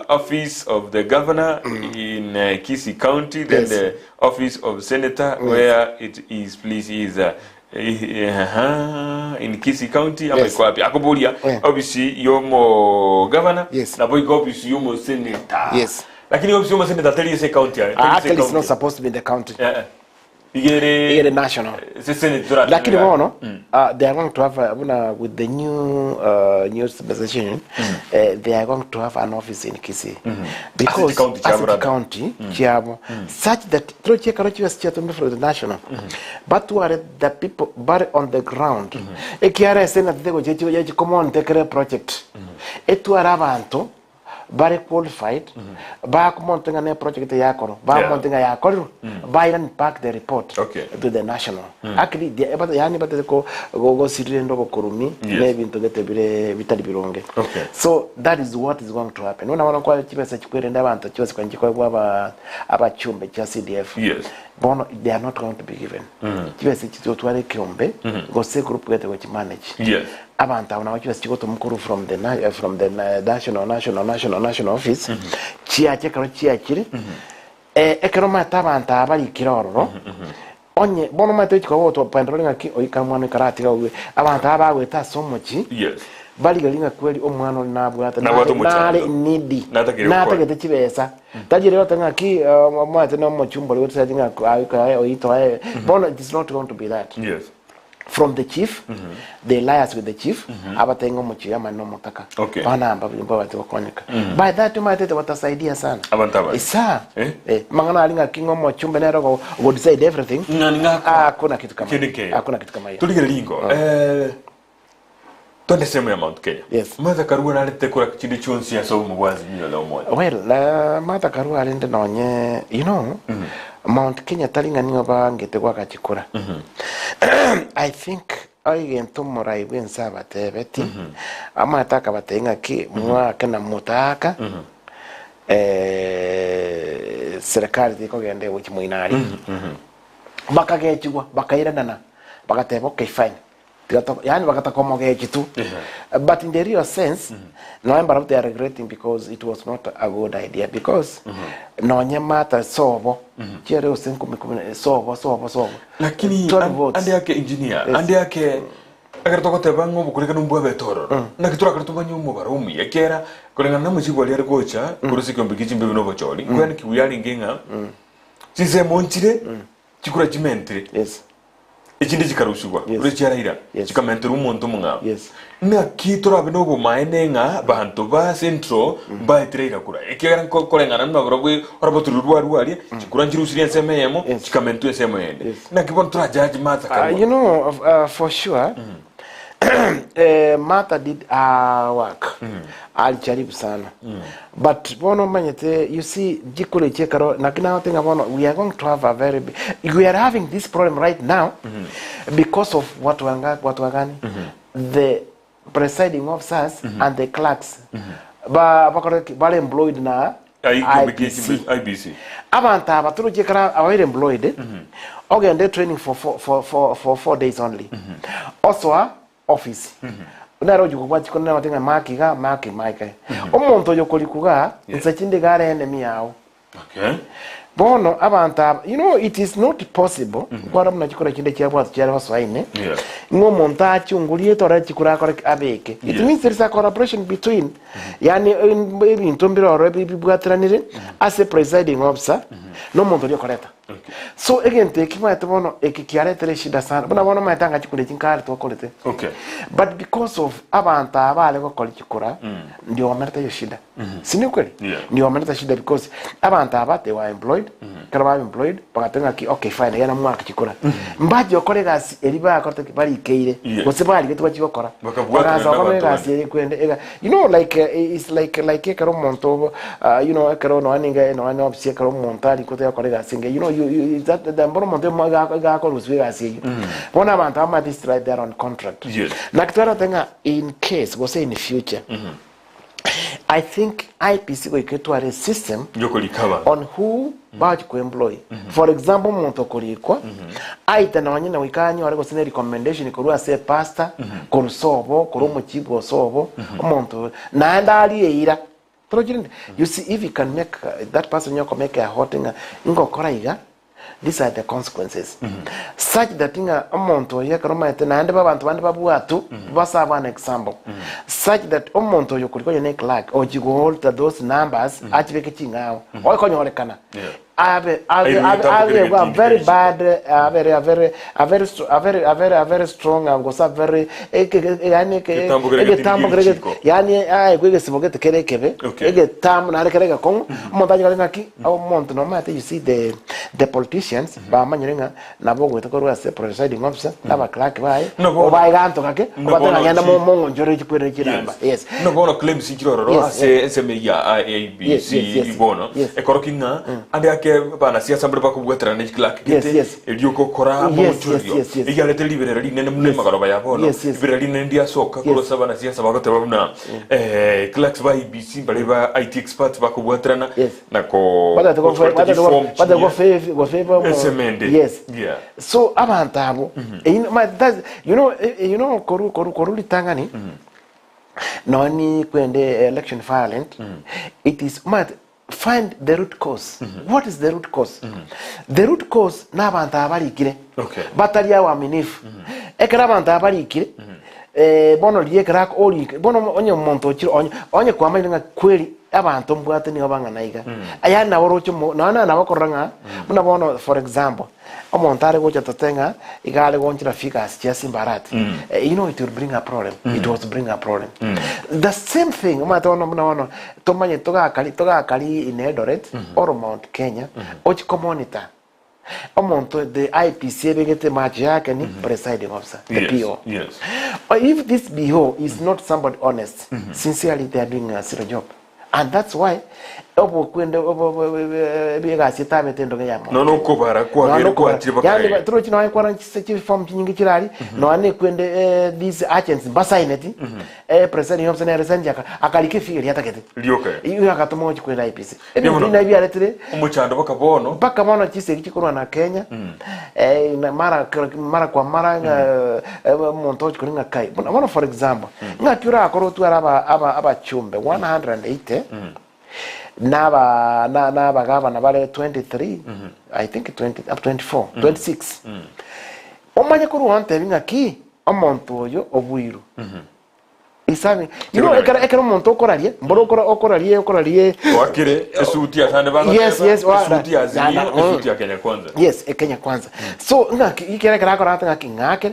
office of the governor in Kisii County, then the office of senator where it is, please is in Kisii County ama iko wapi akobulia obviously yomo governor na boy obviously yomo senator lakini obviously yomo senator tell you say county actually it's not supposed to be in the county igere national lakini wono they are going to have with the new news dispensation they are going to have an office in Kisii because the county chiabo such that through chekarochi was chatombe for the national but who are the people but on the ground ekiara sena tego jechi common tekere project etuara abantu very qualified ba kumontenga ne project yakoro ba montenga yakoro ba iran pack the report to the national actually the yani batete ko go sirendo ko kurumi maybe ntogete bire bitali bironge so that is what is going to happen una kwa chipesa chikwere abantu cyose kwa njiko kwa abachumbe cha CDF bono they are not going to be given chipesa chito tware kiombe go se group gete go manage abantu abana bacyose kigoto mukuru from the national office chiache karo chiakire ekero mata abantu abali kirororo onye bono mata chiko to pandrolinga ki oikamwana karati gawe abantu abagweta somochi bali galinga kweli omwana nabwata nale nidi natagete chibesa tajire otanga ki mata no mochumbo lwe tsatinga oito bono it is not going to be that from the chief they liars with the chief abatengo muchiyama no mutaka bana ambabo batokonyeka by that matete watasaidia sana abantaba isa mangana alinga kingo mochumbe nero go decide everything hakuna kitu kama hiyo tuligere lingo tonde sema ya Mount Kenya mata karua alete kura chindi chonsi ya sawu mugwazi nyo la umoja mata karua alende nonye you know Mount Kenya talinga niyo bangete kwa kachikura I think agento morai wensa batebeti amataka batenga ki mwaka na mutaka serikali diko gende wuchi muinari bakagechwa bakairana bakatebo okay fine yani bakatakomoge kitu but in the real sense November they are regretting because it was not a good idea because no nyamata sobo chere usenku sobo lakini ande yake engineer ande yake agarto koteba ngo bukurika numbu betoro na kitura kartu banyu mubarumu yakera kulenga namuchi bwali ari gocha kurusi Ekeumbu Gia Siasa bino bocholi kwani kibuyali ngenga size monchire chikura chimentre ikindi kikarushwa urecharaira kikamentura umuntu munga na kitura bino bumaenenga bantu ba central ba trade kura ekera kolengana na barobwe orabotururwa rwari kikura njirusiria semeyemo kikamentu semeyende na kibon tura judge mata you know for sure Martha did work. Alijaribu sana. But bono manyete, you see, jikule chekaro, nakina hotinga bono, we are going to have a very big, we are having this problem right now because of what wagani, the presiding officers and the clerks. Ba employed na IBC. Abanta abaturu chekara are employed. Okay, they're training for 4 days only. Also, office. Unaro jukubwa chikona watenga maki maike. Omonto yokolikuga nsachinde gare enemy yao. Okay. Bono abanta, you know, it is not possible. Kwa mna chikora chinde chiabwa chiara waswaine. Yeah. Ngo monta chungulie tora chikura kore abeke. It means there is a collaboration between yani maybe intombira or maybe bwatranire as a presiding officer. No monto yo correct. Okay. So again, take my tono ekikiare tere shida sana. Bana wana maitanga chikule chinkari to kolete. Okay. But because of abanta abale ko kole chikura, ndio wameleta hiyo shida. Si ni kweli? Ndio wameleta shida because abanta aba they were employed. Kala ba employed, bagatenga ki okay fine yana mwaka chikura. Mbaji okole gasi eriba akote kibali keire. Gose bali getu bachikora. Bakaza okole gasi eri kwende. You know like it's like kero monto you know kero no aninga no ano opsi kero montali kote okole gasi. You know you that the monto ga ko ruswe gasi. Bona banta ama this right there on contract. Yes. Nakitwara tenga in case go say in the future. I think IPC will get to a system on who baji ku employ. For example, monto kolikwa aita na wanyina wikanyo ariko sine recommendation ko ruase pastor ko rusobo ko rumochibo sobo monto na ndali eira. You see, if you can make that person you can make a hotinga ingo koraiga. These are the consequences. Such that inga omonto yakaroma etena ande babantu bande babuatu basa one example. Such that omonto yokuliko yene lag or you hold those numbers achibeke chingao. Oy konyorekana. Very bad, a very strong, I was a very, yani, I will get you see the politicians, Bamaringa, Nabo with a presiding officer, have a clerk by, no, by Gantokake, yes. No one claims SMEA, Bono, a corkina, and bana siasa mbele bako bwetera ne clark kete elioko kora mochurio igale delivery ne magaro baya bono ibirali ne ndia soka ko sabana siasa bako tebuna clarks ba IBC bale ba IT experts bako bwetera na ko bada go favor yes yeah so abantabo you know koru litangani noni kwende election violent it is mad. Find the root cause. What is the root cause? The root cause na banta abarikire. Okay. Bataria wa minifu. Ekra banta abarikire. Bono liye crack oli. Bono onye monto chiro onye kwa mainga kweli abantu mbwate ni obanga naiga. Aya na worocho na bakoranga. Muna bono for example. Omontare gocha totenga igale gonchira fika siasi mbarati. You know it will bring a problem. It was bring a problem. The same thing muna tomanye toga kali in Eldoret or Mount Kenya ochi monitor. Omonto the IPC begete match yake ni presiding officer the PO. Yes. Or if this PO is not somebody honest, sincerely they are doing a zero job. And that's why obo kwende biga sita metendo ngayamo no kobara kwa tiriba yani tro chino ay kwaran chichi form nyingi chirali no ane kwende these agents basaineti president yomse na resenja akalike figure yatakete lioka iyo akatomo chikwenda IPC ina bia letere umuchando baka bono chise kichikorwa na Kenya na mara kwa mara monto chikuringa kai bona for example ngakyura akoro tu aba chumbe 180 Naba governor bale 23 I think 20 up 24 26 omanye kuru wante binga ki omonto oyo obwiru Isabi. You know, ekara monto koralie, mboro koralie. Wakire esuti atande bana. Yes. Esuti azimio, esuti ya Kenya Kwanza. Yes, Kenya Kwanza. So ikere kora ngaki ngake,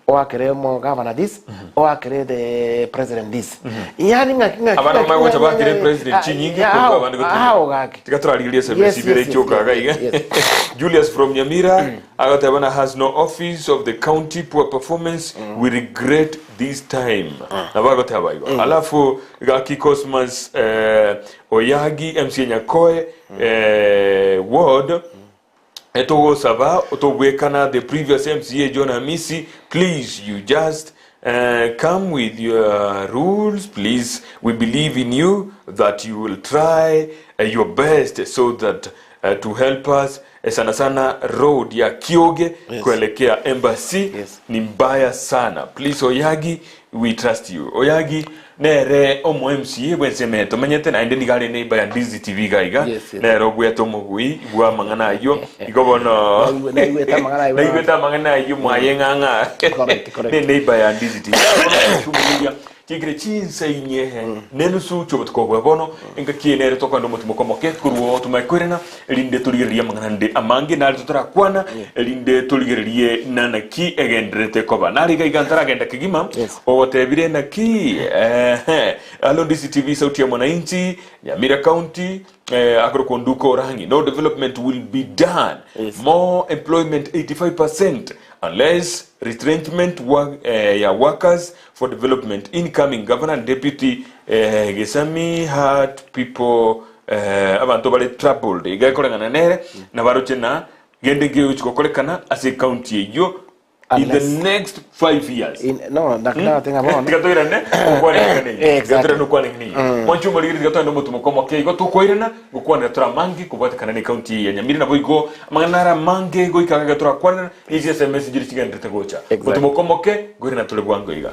o akere mo governor this, o akere the president this. Yani ngaki. Abana mago tabakire president chinyingi kwa bana gotu. Hao ngaki. Tikaturalilie service bire choka gaiga. Julius from Nyamira, Agatabana has no office of the county, poor performance. We regret this time. Alafu Gaki Cosmas Oyagi MC Nyakoe ward Etogo Sava Otobwekana, the previous MCA John Hamisi. Please, you just come with your rules, please. We believe in you that you will try your best so that to help us. Sana road ya Kioge kuelekea embassy ni mbaya sana. Please Oyagi, we trust you. Oyagi nere omo MCA bwenseme tomenyete na ende nigale neighbor ya Ndizi TV gaiga nere ogweto mogui bwa mangana yo igobono na iweta mangana yo mwayenganga ne neighbor ya Ndizi TV kigire chinsa inyehe nenusu chobotko bono inga kienere toka ndo mutimokomoke kuruo tumaikwerena elinde tuligeria manganande amange nali tutarakwana elinde tuligerie nanaki egendrete koba nali gaigantara agenda kigima otebire naki alo Ndizi TV sauti ya mwananchi Nyamira County akrokonduko rangi. No development will be done. More employment 85% unless retrenchment ya workers for development. Incoming governor and deputy Gesami had people abantu bali troubled. Igakorangana nere na baroche na gende geuchikokolekana as a county yo in the next 5 years. No, nakina tenga bona. Tikatoira ne okwane kane. Gatira no kwane ni. Mwanchu moliri tikatoira ndo mutumo ke igo tukoirena gukwana tura mangi kubata kana ni county ya Nyamira na boigo manganara mangi go ikaga tura kwana iji SMS jiri chigende tegocha. Mutumo ke goirena tule bwango iga.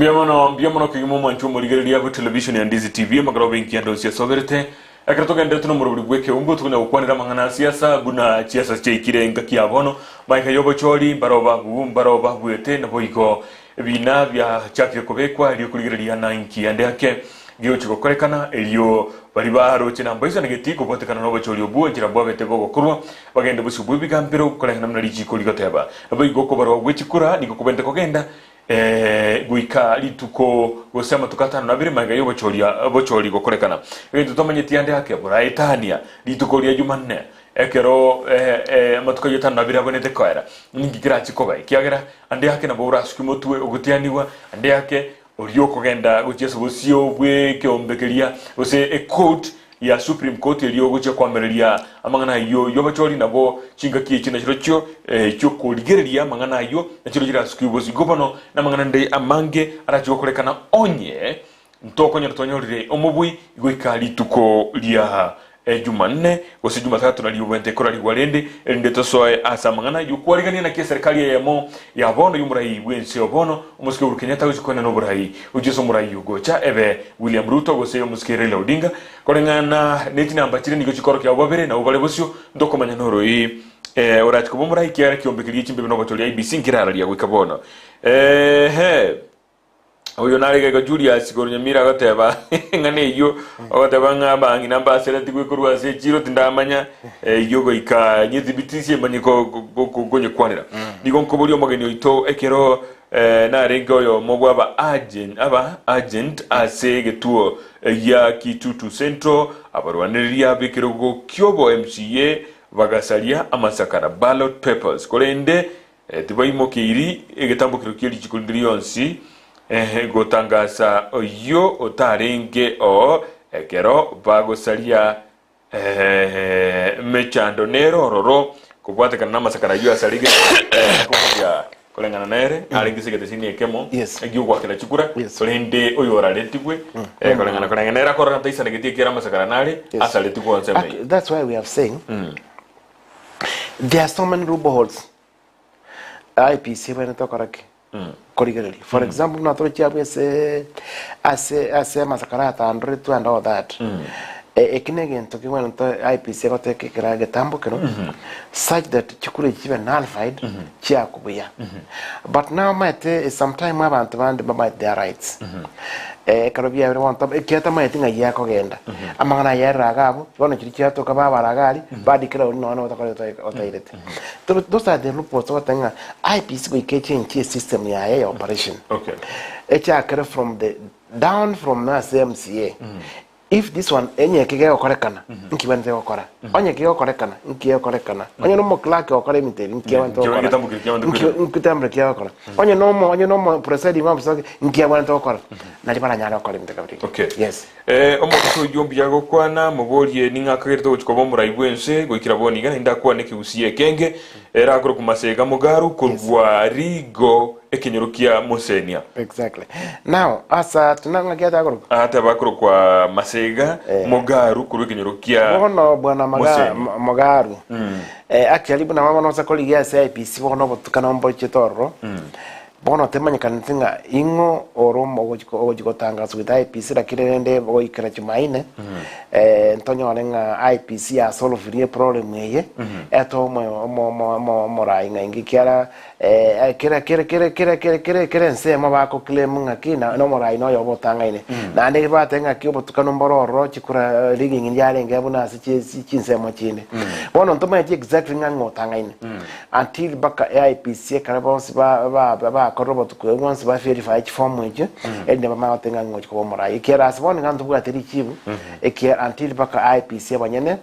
biamono kigimo mwanchu murigeri ya television ya Ndizi TV magaro benki ando siasa berete akrato gende tuno muruburi gweke umbu tukuna ukwanira mangana siasa buna siasa cheikire ngaki abono maika yobo chori baroba buete na boiko bina bya chakire kobekwa iliyo kurigereria na inki ande yake giyo chikokorekana iliyo bari baroche nambaisa negetiko botekana no bachori obuo njira bwabete bogo kurwa bagende busubu bigambiro kukolengana na lijiko ligoteba abayigo ko baro gwechikura niko kubende kogenda guika lituko gosema tukatano nabire manga yo bochori gokorekana endo tomanyeti ande yake buraitania lituko lya Jumanne ekero matuko yotano nabire abonete kwera ningikira chikoba kiagera ande yake na bora sukimotwe ogutianiwa ande yake oriyo kogenda gucheso busio bwe keombekeria ose court ya Supreme Court iliyo guche kwamereria amangana yo bachori nabo chinga kichina chirocho cyo kurigereria amangana yo nachiro jira sikubozi gobono namangana ndei amange aracho korekana onye ntoko nyatonyorire omubui igwikali tuko lya Jumanne gose Jumatatu na liubente kora ligwalende ndeto soe asamangana yukwarigania na kia serikali ya mo ya bono yumurai wense obono umuske urukenyata usikona no burai ujeso murai yugocha ebe William Ruto gose umuske Raila Odinga korengana neti namba chire nigo chikoro kya obabere na ubale bosyo ndoko manyanoro orati ko murai kiara kiombekerie chimbe no batoli IBC nkirara lya gwikabono oyo narega Julius Gornyamira goteba ngane iyo ogoteba ngaba nginamba selati kwikurwa se chiro tindamanya iyo goika nyizibitisi manyiko gonye kwanira nigo nkobuli omogeni oito ekero na rengo yo mogwaba agent ase getuo ya Kitutu Central abarwaneria bikero go kyobo MCA bagasalia amasakara ballot papers kolende tibaimo kiri egetambukiro kiri chikundrionsi gotangasa oyo otarenge ekero bagosalia mechando nero roro kubwatekana namasakara yo asalige kuya kolengana nere alingise getesini ekemo egyo kwakela chikura solende oyo oraletibwe kolengana nera korana taisa negetie kera masakara nare asaletibwe onseme. That's why we are saying there are so many loopholes IPC when to correct correctly. For example, not to job as masakarata and read to and all that. Again, to give one IPC or take a tambo, such that you could achieve nullified Chiakuya. But now, might sometime I want to want their rights. Caribbean everyone top a cat might think a yak agenda. Among a yaragabo, one of the chat to Kabaragari, body crowd, no other. Those are the reports of IPC we catching system operation. Okay. A checker from the down from CMCA. If this one any kigeo korekana nkiwente okora onye kigeo korekana nkio korekana onye no mo clerk okora imite nkiwente okora nkitambre kigeo okora onye no mo presiding officer nkiwente okora nali bana nyala okora imite kabiri. Okay. Yes. Omuntu yombi yago kwana mubolie ninga kagerto uchikobo muraibwense gwikira boni gana ndakwa nekiusie kenge era akoro kumasega mugaru kurwa rigo ekinyorukia musenia. Exactly. Now asa tunanga kiata akoro ata bakoro kwa masega mugaru kurwa ekinyorukia bono bwana mugaru actually bwana mama no sakoli ya IPC bono botukana mbo chitoro bono temanyikana tinga ingo oromo ogotanga with IPC rakirende boikira chimaine ntonyo lenga IPC ya solve problem yeye eto mo rainga ingikiara kere nsema bako claim ngakina no morai no yobotanga ine na ande batenga kyo botukana mbororo chikura rigging njale ngabuna sichinsemo chine bono ntoma exactly ngangotanga ine until baka IPC karabonsi ba korobot ko once ba verify form weje ende ba matenga ngochi ko morai kera asbon ngantu bwa teri chibu ekera until baka IPC banyene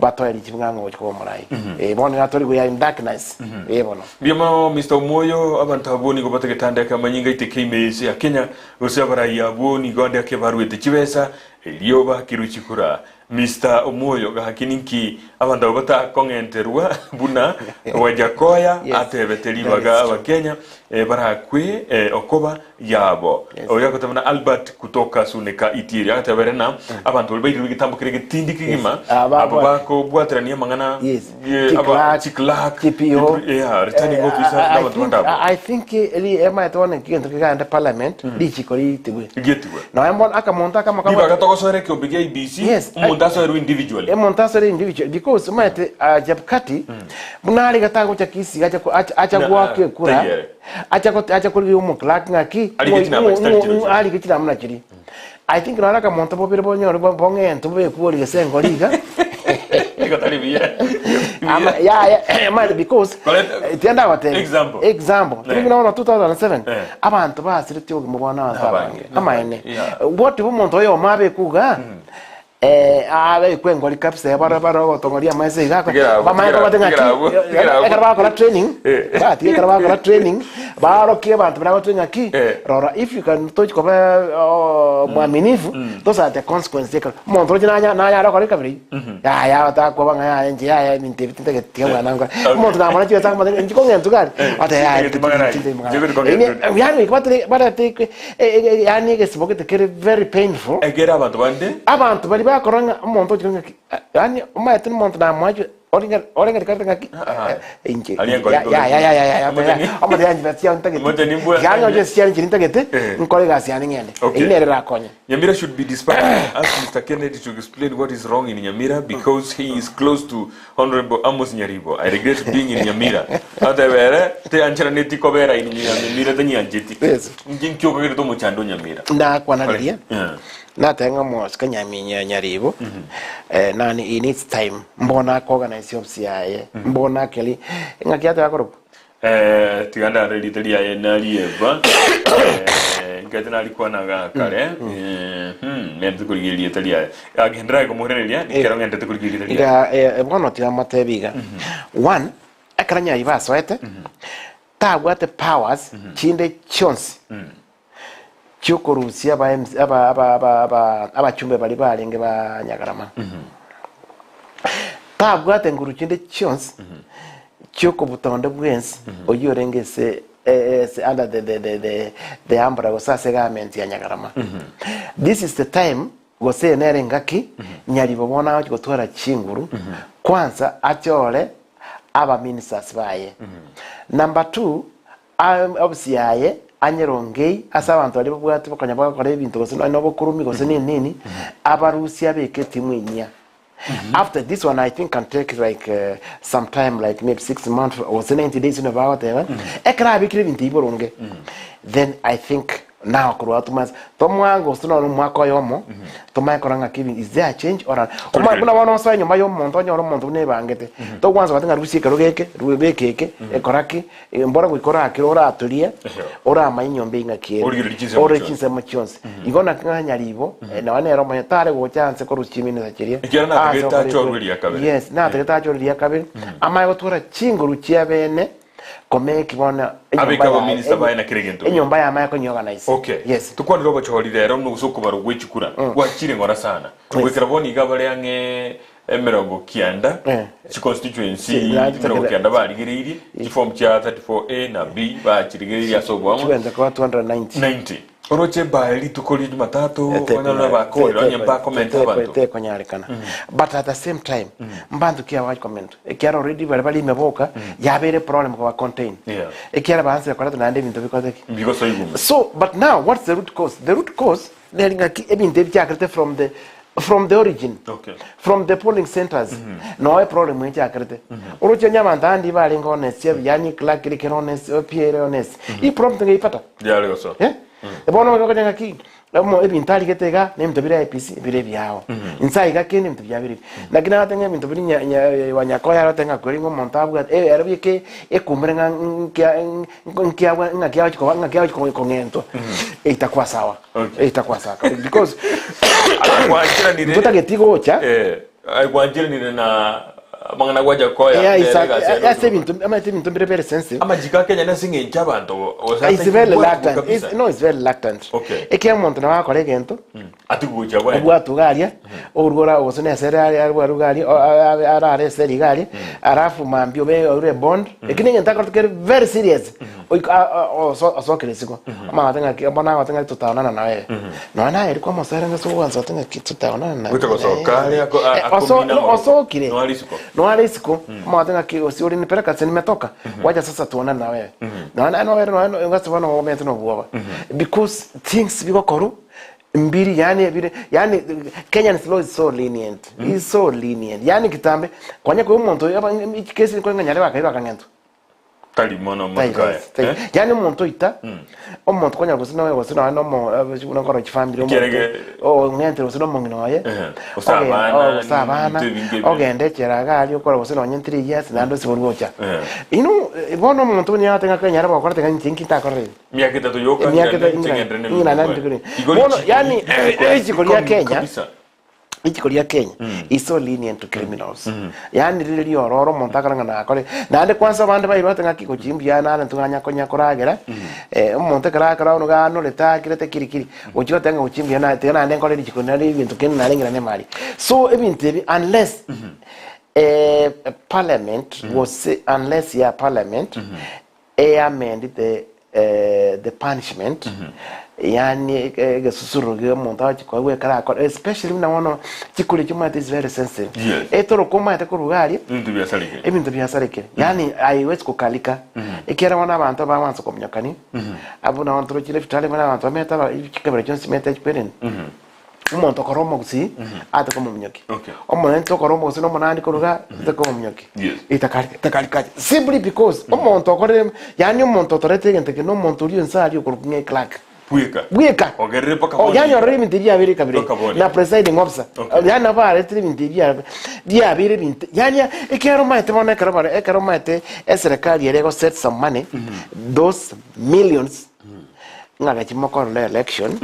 batoyeri chibunga ngochi ko morai bono ngatori go ya in darkness bono biamo Mr. Omwoyo abantu aboni go bateke tandeka manyinga itekemeze ya Kenya gose abarayi aboni gonde akebaruete kibesa eliyoba kiruchikura Mr. Omwoyo gakininki abantu bata kongenterwa buna wajakoya atebeteri baga Kenya barakwe okoba yabo oya kutamana Albert kutoka suneka itiri ataberena abantu bayiru gitambukire gitindi kigima abo bako bwatrania mangana aba chiklak TPO returning officer I think eli ema etone kintu kiganda parliament lichikori tibwe no embon akamonta kama bakatokosore ke obiga IBC umuntasore individual montasore individual because mate jabkati munali gatago cha kisi acha gwake kura acha kuri umu clark ngaki ali kitina mna kiri I think na raka monta popire bonyo bonge ntube kuori gesengo liga because tienda wate example tunaona 2007 abantu basiriti ogimubona abange amaene what bumuntu oyo mabe kuga abe kwengoli kapse bara gotongoria maise igako bamaiko batengaki ekaraba kola training bati ekaraba kola training baro kie bantu bana gotengaki rora if you can touch ko mwaminifu those are the consequences montro jina na ya kola kabiri ya ta ko banga ya nje ya minte bitete ke mwana ngwa montro na mwana chiza ngwa njiko ngentu gari ata ya yani kwatri yani ke siboke te very painful egera abantu bali bakoranga umuntu kirangaki yani umayete umuntu namwaje orenga ngaki inje ya amade yanjye batya ntagete yanyo je siya njye ntagete nkore gasi yani ngende inere rakonye Nyamira should be dispatched. Ask Mr. Kennedy to explain what is wrong in Nyamira because he is close to Honorable Amos Nyaribo. I regret being in Nyamira. Atebere te anchana neti kobera in Nyamira te nyanjeti. Nginkyo kagere to muchando Nyamira. Na kwanalia. Na tenga mos kanyaminya Nyaribo. Nani he needs time. Mbona ko organize yaye. Mbona keli ngakiata yakoro. Tiganda ready ya nalieva. Ngatana alikuwa na kale nende kuligilia talia agendra ko murelia kero ngende kuligilia talia bono tia matebiga one akranya ibaso ete tagwate powers chinde chonsi chukurusia aba chumbe bali balenge ba Nyagarama tagwate nguru chinde chonsi chuko butonde bwensi oyorengese under the umbrella was a government ya Nyagarama. This is the time go say nerengaki Nyaribo bona go twara chinguru kwanza achole aba ministers baye. Number 2 obviously aye anyerongei asa abantu bali bwati bakanya bakora ibintu gose no bokurumi gose nini abarusia beke timwinya. After this one, I think can take like some time, like maybe 6 months or 90 days in about whatever. Then I think now Kuruatumas, Tomwango, Stone, Mako Yomo, Tomakoranga Kivin, is there a change or kuna one sign of my own Montoya or Montoneva and get it? The ones I think I will see Karugeke, Rubeke, Koraki, Mbora with Koraki, or Atulia, or a minion being a kid, or reaching some chance. You're gonna Nyaribo, and one air of my tare, what chance a Koruchi in the Chiria. Yes, now the touch of the Yakabin. Am I to a chinguruchia bene? Komeki bona abeka minister ba na kirigento enyomba ya maya ko organize okay yes tukwa ndiro bacholi rero no gusuko baro gwechukura gwachire ngora sana gwekera boni gabare yange emerongo kianda chi constituency emerongo kianda barigiriri chi form cha 34A na B bachirigiriri asobwa chibenza kwa 290 Oroche baeli tukoli Jumatatu wana bakori onyemba comment abantu te konyarekana but at the same time mbandu kia wa comment ekiara already bali meboka yabere problem kwa contain ekiara baanze kwa tuna bintu because so but now what's the root cause lelinga ebintu byakrete from the origin from the polling centers no a problem with yakrete oroche nyamanda andi bali honest yani clark honest pierre honest I problem ngipata yale so ebono ko kanya ki mo ebintali ketega nemtobira APC bire byao insai gakene mtobya lakini atenga mtobinya wanyakoya atenga kweringo montabu erabike ekumrenga nkia ko ngento itakuwa sawa because wanjira ni tutagetigo cha wanjira ni na Mangana gwaja koya. Yeah, it's very sensitive. Ama jika Kenya na singe nchabanto. It's very reluctant. It's very reluctant. Okay. Ekeumbu na wakore gento. Atuguja wewe. Bwatugaria urugora osone sere arugari arare seri gari arafu mambio be ure bond ekini ngenta ko very serious so kirisiko ama atenga ki bona atenga tutaonana na wewe naona ilikuwa mosere ngaso wanza atenga tutaonana na wewe so kale oso kile no alisiko ama atenga ki osiori nipeleka seni nimetoka wacha sasa tuonane na wewe naona no ngaso bana momento no buoba because things biko koru mbiri yani Kenyan law is so lenient. It's so lenient. Yani kitambe kwanya kwa umuntu kesi kwa nganyale wakaira kangento. Tali mono mukaya. Yani umuntu ita umuntu kwanya gusina wewe gusina no mo unakora family umuntu ngente gusina mo nginoye. Usabana. Ogende cheragali ukora gusina onye 3 years nando siborucha. Ino bono umuntu ni atenga kanyara bakora tenga nkinki takore. Miaka 3 yoka ngina nandi kuri. Bono yani ejikolia Kenya. Ijikolia Kenya is so lenient to criminals. Yani really ororo montakaranga na akore. Nande kwanza bande bayiro tenga kiko chimbia na ntunganya konya koragera. Umuntu karakara no gano leta kirete kirikiri. Uchiyo tenga uchimbia na tena ande nkole jikonari ibintu ken narengira ne mali. So ibintu unless parliament was parliament amended the punishment yani gasusuru ge monta kwa we kara especially na wono chikuli chuma is very sensitive etoro koma ate kurugari ibintu byasarike yani aiwezi kukalika ikera wana abantu bamanza komnyakani abuna abantu chile fitale mana abantu ameta ikabere chonsi meta chiperen umuntu akoromo gusi ate komo mnyoki umuntu akoromo gusi no munandi kuruga ate komo mnyoki itakalika simply because umuntu akore yani umuntu torete gente que no umuntu uri nsari ukurunye clerk Buika. Ogerere paka. Yani already mintiria abiri kabiri. Na presiding officer. Yani abare tiri mintiria dia abiri minti. Yani ekero maite bona ekero maite serikali erego set some money. Those millions ngaga chimoko election.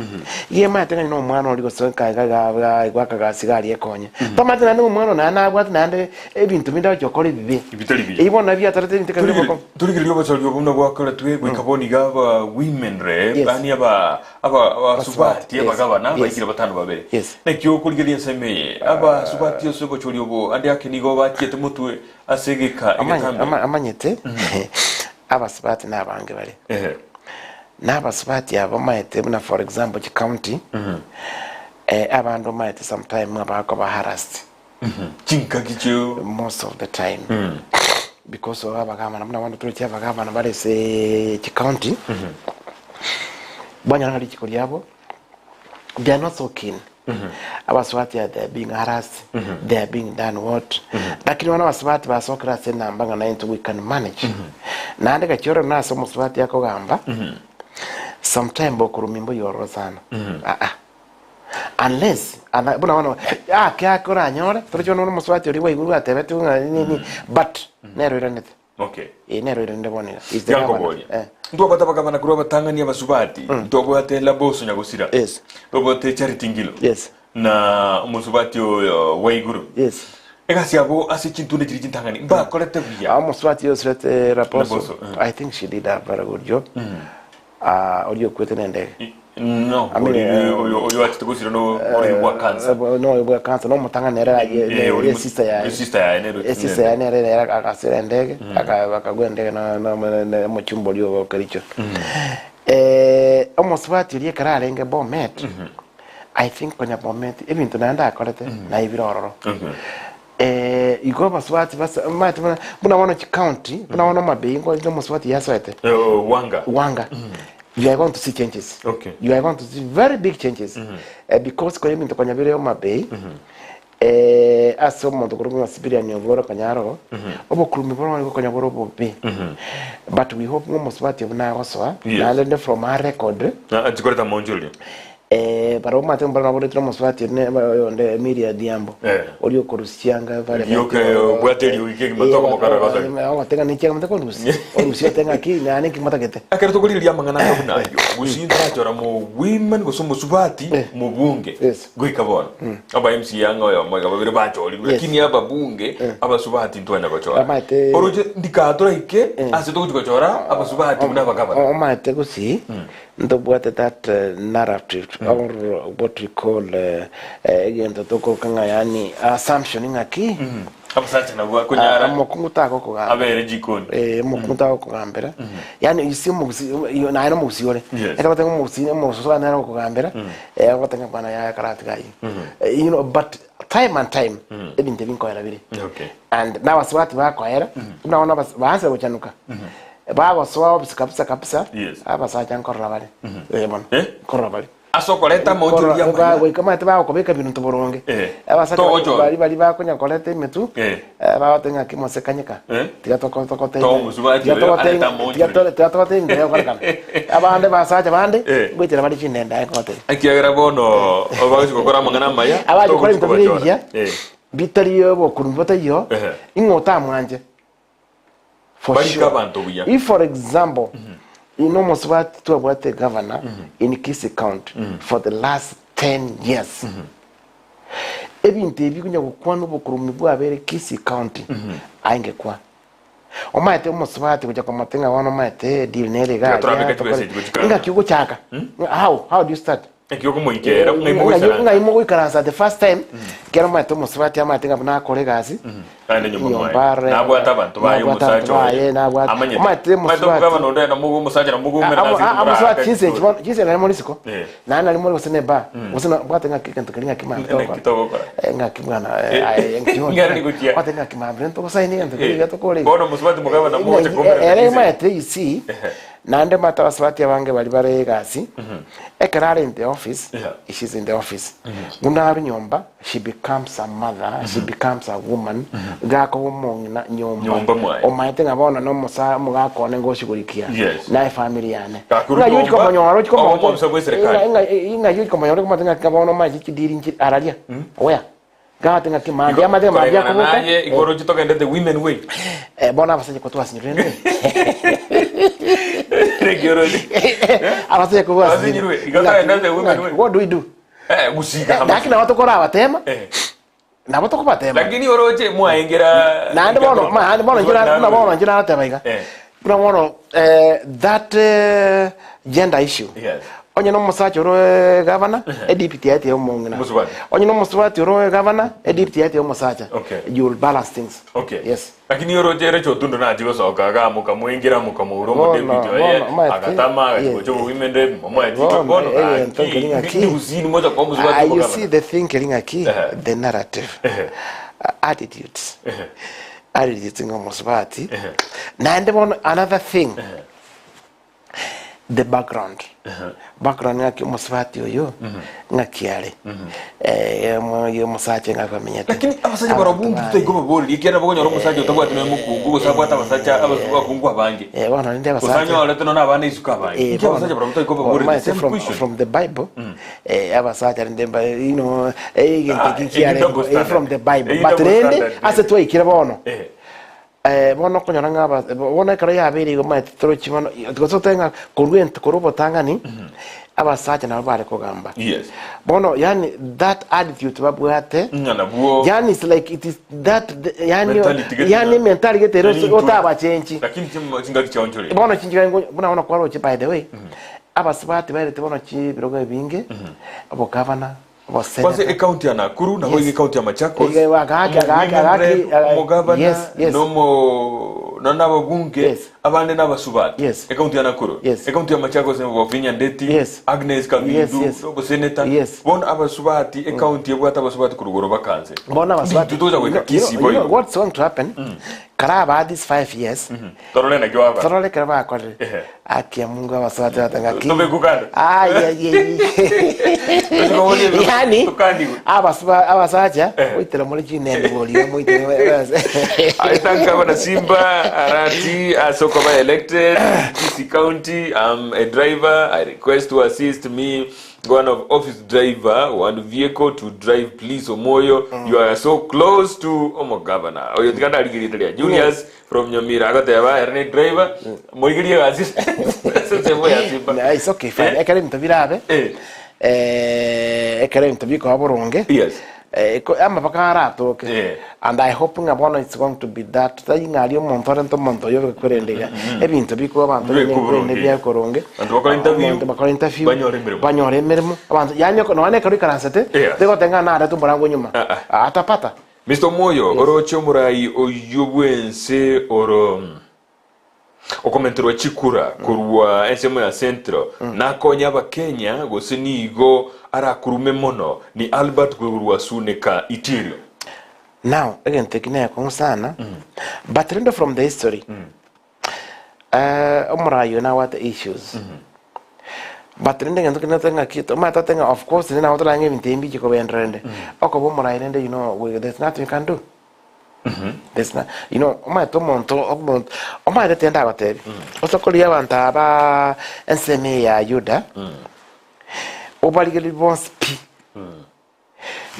Ye maite no mwana oli gosonka ga sigari ekonye. Tomate na no mwana na abwat na ande ebintu minda chokori bibi. Ibitali bibi. Ibona bia tarate mintika biko. Turikiriyo basalyo bumna gwakora twe gwikaboni gaba women rep ani aba subati abagabana bayikira batanu babere. Nekyo kurigiriye nseme aba subati yose bochoriyo bo andi akinigo bakiete mutwe asegeka igatambe. Amanyete. Aba subati na abange bari. N'abasubati abo maite na for example the county abantu maite sometime abako ba harassed chinka kicho most of the time because of abagama na abantu tulicha abagama na bale se the county banya ngali chikoli yabo they are not so keen abasubati they are being harassed they are being done what lakini wana abasubati basokra se nambanga na into we can manage na ndeka choro na so musubati yako gamba sometime bokurumimbo yoro sana unless buna wana kya kora nyore turicho no muswati uri wa iguru atebete nini but nero iranete nero irande bonera is the government ndo bataba bana kuro batangania basubati ndo bote la boso nyagusira ndo bote charity ngilo na musubati wa iguru egasi abo asichintunde chintangani ba kolete bia muswati yosrete raposo I think she did a very good job audio kwete nende no oyo atugusira no oyo cancer no mutanga nera ye sister ya nera akasira ndege akagwendege na muchumbo lyo kalicho omuswati ri kararenge bomet I think kwenye bomet ibintu nanda akorete na ibirororo igoba swati basa mate buna wana county buna wana mabingo ndio muswati yaswete wanga you are going to see changes you are going to see very big changes because kwa mimi nitokanya vile mabei aso muntu kurumwa sibiria ni oboro kanyaro obo kurumi boro ngo kanya boro bobe but we hope ngo muswati buna goswa na lende from our record ajikoreta monjuli Para uma tempo na boletra mosfati ne onde Emilia Diambo olio korusianga vale yoke bwateri wiki matoka mukaragoza awa tenga ni chama tako rusi orusia tenga ki na ni kimata kete akere to kuliria mangana ko nayo gusinda chora mu women go somo subati mu bunge gwika bona aba MC yanga yo mwaga babire bachori lakini aba bunge aba subati ntwenda gochora oroje ndikatora ike ase to gochora aba subati munaba gabana o mate gusi ndo bwate that narrative or what we call again to ko kanga yani assumption ngaki abasacha na bwa kunyara mokunguta ko ko abere jikoni mokunguta ko gambera yani isimu na ino musiore eta batenga musine muso na ko gambera batenga bana ya karate gai you know but time and time ebinte binko era biri okay and now waswati ba ko era unaona baanze kuchanuka bago swao kabisa abasacha nkorra bale bona korra bale asokoleta monto ya ba we kama taba ko beka bintu boronge abasacha bali ba kunya kolete metu ba tenga kimose kanyika tiga to te to musubati tiga to te ndio kwa kana abande basacha bande gwitira bali chinenda kote akiagera bono obazi kokora mangana maya abaje kora bitabiriya bitariyo bokurumbota yo ingota mwanje for sure. If for example you know Muswati to about the governor in Kisi County for the last 10 years ebinte bikunya kukwano bokurumi bwa bere Kisi County aingekwa omaite Muswati kuja kwa matenga wano maite deal nele ga inga kiugo chaka how do you start ekiyoko moikera ngai mo kuikaransa the first time kero maite Muswati amatenga bana kolegasi kandi nyumba na bwata abantu bayo musacho amanye maite Muswati gava no ndena mugo musacho na mugo mera Muswati chise na molisiko na na limoli wasene ba wasena bwata ngakikanta kalinga kimamba kitoko ngakimwana ngari ngutia bwata ngakimamba nto saini nganta kalinga to kole bono Muswati mugava na mugo chikomera maite you see nande mata Muswati abange bali bare gasi ekarare in the office she's in the office ngunda nyomba she becomes a mother she becomes a woman gako mongina nyomba omaite ngabona no musa mugako nengo shigurikia na family yane nga yuko manyoro chiko inga yuko manyoro kuma tenga kabona maji kidiri aralia oya gawa tenga kimande amade maji ko naye igoro chitoka ndete women way bona basaje ko twasinyirene regyoroli abasije ko twasinyirwe igata ndete women way what do we do gusika lakini watu kora abatema nabo to kubatema lakini oroje mwaengera nande bono njira atebaiga buna bono that gender issue onye no musacho ro governor edipiti ati omongina onye no Muswati ro governor edipiti ati omusacha you will balance things yes lakini oroje recho tundo na jigo soka ga mukamwingira mukamuro mo deputy ye agatama agojo women rep mo ati bono ni uzini moja kwa Muswati you see the thing kelinga ki the narrative attitudes attitudes ngo Muswati nande bono another thing the background background yake Muswati oyo ngakiale yo musache ngakamenyete lakini abasaje barabungi tutayigoba boli ikera bogonya ro musaje utabwate no mukungu gusabwa atabasacha abakungu abange bana ndende abasaje usanya olete no nabana isuka abange iki abasaje baramuta yigoba boli from the Bible abasaje ndemba you know from the Bible but rende ase twayikira bono bono kunyora ngaba bono karo yabiri go mate trochi bono tgosotenga kurwent kurubotangani abasacha na bare kugamba bono yani that attitude babwate yani it's like it is that yani mentality getero otaba chenchi lakini chinga kichonjore bono chinga bono kwaro chi by the way abasibati bare bono chi birogo binge abo governor kwanza account ya Nakuru na hoyi account ya Machakos yes nomo nana babunge abande n'abasubati account ya Nakuru account ya Machakos ne bovinya ndeti Agnes Kamindu no senator bon abasubati account ya bwata abasubati kurugoro bakanze bona abasubati tutoza kweka kisi boyo what's going to happen karaba this 5 years torole na jwaba torole karaba kwa akia Mungu abasubati atangaki tobe kukanda yani abasacha uitera muri chinende boli muitera aitanga bana Simba arati asokoba elected Kisi County. I'm a driver. I request to assist me one of office driver, one vehicle to drive police Omwoyo. You are so close to Omo governor. Oyo tikanda aligiritalia. Julius from Nyamira agateba erne driver. Moigiria assist. No, it's okay, fine. Ekere mtabirabe. Ekere mtabiko haboronge. Yes. I'm okay. And I hoping upon it's going to be that saying a little montorento montoyo currently. Having to be called Coronge. And walk interview. Banyore Mirmo. Yanko no one curriculum set. They got another to Baranguma. Atapata. Mr. Moyo, Orocho Murai, or you will say, or okomentero chikura kurwa ensemo ya centro na konya ba Kenya goseni go ara kurume mono ni Albert kurwa suneka itirio. Now again taking a concern but render from the history omra you know what the issues but render and looking at kit matter thing of course then out lang even tembi ko ben rende okobo mora rende you know there's nothing you can do. There's not, you know, my tomonto, my attendant about it. Also, Korea Wantaba and Semea Yuda. Obaligally wants P.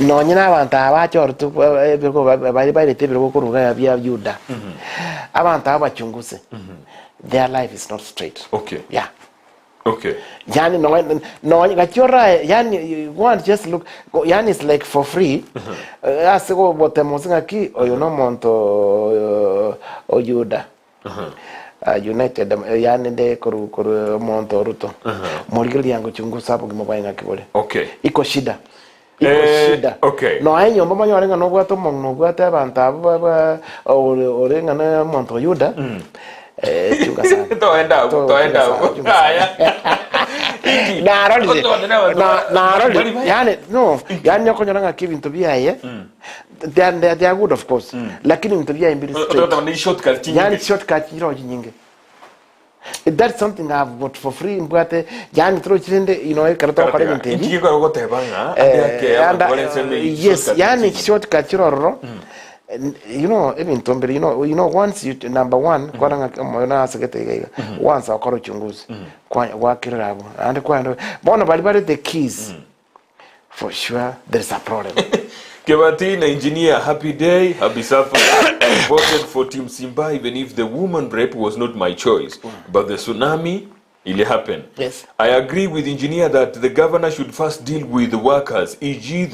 No, you know, Wantaba or to by the table via Yuda. Avantaba Chunguse. Their life is not straight. Okay. Yeah. Okay. Yani no, like you're right. Yani, you want just look. Yani is like for free. Ask go what the Mozingaki or you know Monto or Yuda. United. Yani de koru Monto Ruto. Morigli yango chungu sapo gimabainga kibole. Okay. Iko shida. Shida. Okay. No, I know mama yorenga no gwato no gwata banta o renga na Monto Yuda. Toenda. Yani konyanga Kevin to be here. They are good of course. Lakini to be in very shortcut. Yani shortcut nyingi. That's something I've got for free but yani through chinde you know karata kwa nte. Ingi kwa gote banga. Yes, yani shortcut chiroro. You know, even Tomberi, you know, once you number one, once I'll call it Chungus, and Bonabali the keys. For sure, there's a problem. Kevatina engineer, happy day, happy suffer. I voted for Team Simba, even if the woman rape was not my choice. But the tsunami, it happened. Yes. I agree with engineer that the governor should first deal with the workers. E.g.,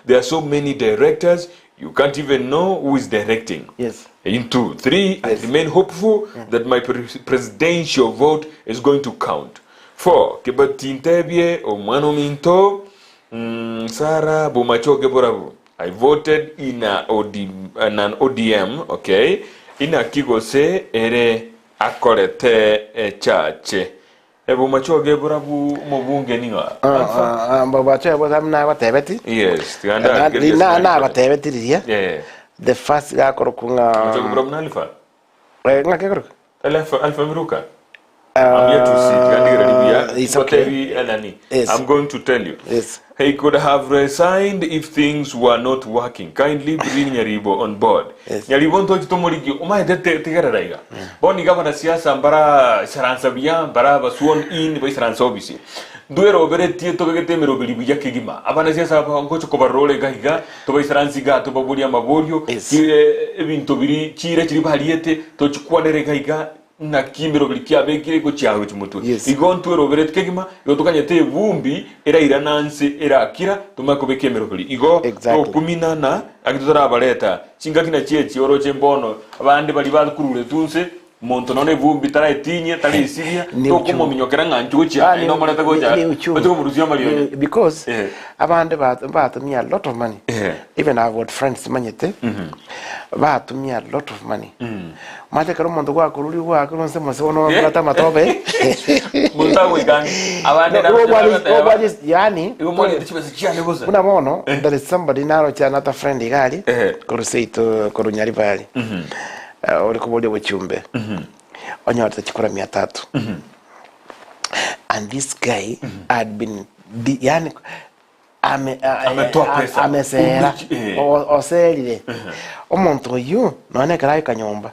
there are so many directors. You can't even know who is directing. Yes. In 2, 3, I remain hopeful that my presidential vote is going to count. 4, Kebati Ntebie, Omano Minto, Sara Bomacho Geborabu. I voted in an ODM, okay? In a Kigose, Ere Akorete Chache. Bomacho Geborabu Mobunge Ninga. Bomacho was not tebeti. Yes, yeah. The first guy Korokunga. Alpha Miruka. I'm here to see. It's okay. Yes. I'm going to tell you. Yes. He could have resigned if things were not working. Kindly bring Nyaribo on board. Yes. Nyaribo nto chitomorigi. Oma tegara daiga. Boni gavana siasa mbara saransa biya mbara basuon in by saransa obisi. Duero bere tieto kegete mero bilibuya kegima. Abana siasa ngocho kobarole gahiga to by saransi ga to baburia maborio. Ebinto biri chire chiri baliete to chukwanere gahiga. Na kimero bilikia bekire ko chiaho chimutu igontu roberet kegima yotokanye te vumbi era irananse era akira tumako bekemero bili igo okumina na akitora baleta chingakina chiechi oroche mbono abandi bali bakurure tunse monto none vumbi tara etinye tara isiria tokumo minyokera nganchucha no moneta goja batiko muruzia mali because abandi bato me a lot of money even I've got friends manyete bato me a lot of money mate karo mondo kwa kururi kwa kuronse masono ngata matobe muntago igangi abandi nobody yani umoni chibese chiane boza kuna mono there is somebody naro cha another friend igali koruseito korunyari bali ori kubode wechumbe onyota chikora 300 and this guy had been yani amesera oselile omuntu yu none karayo kanyomba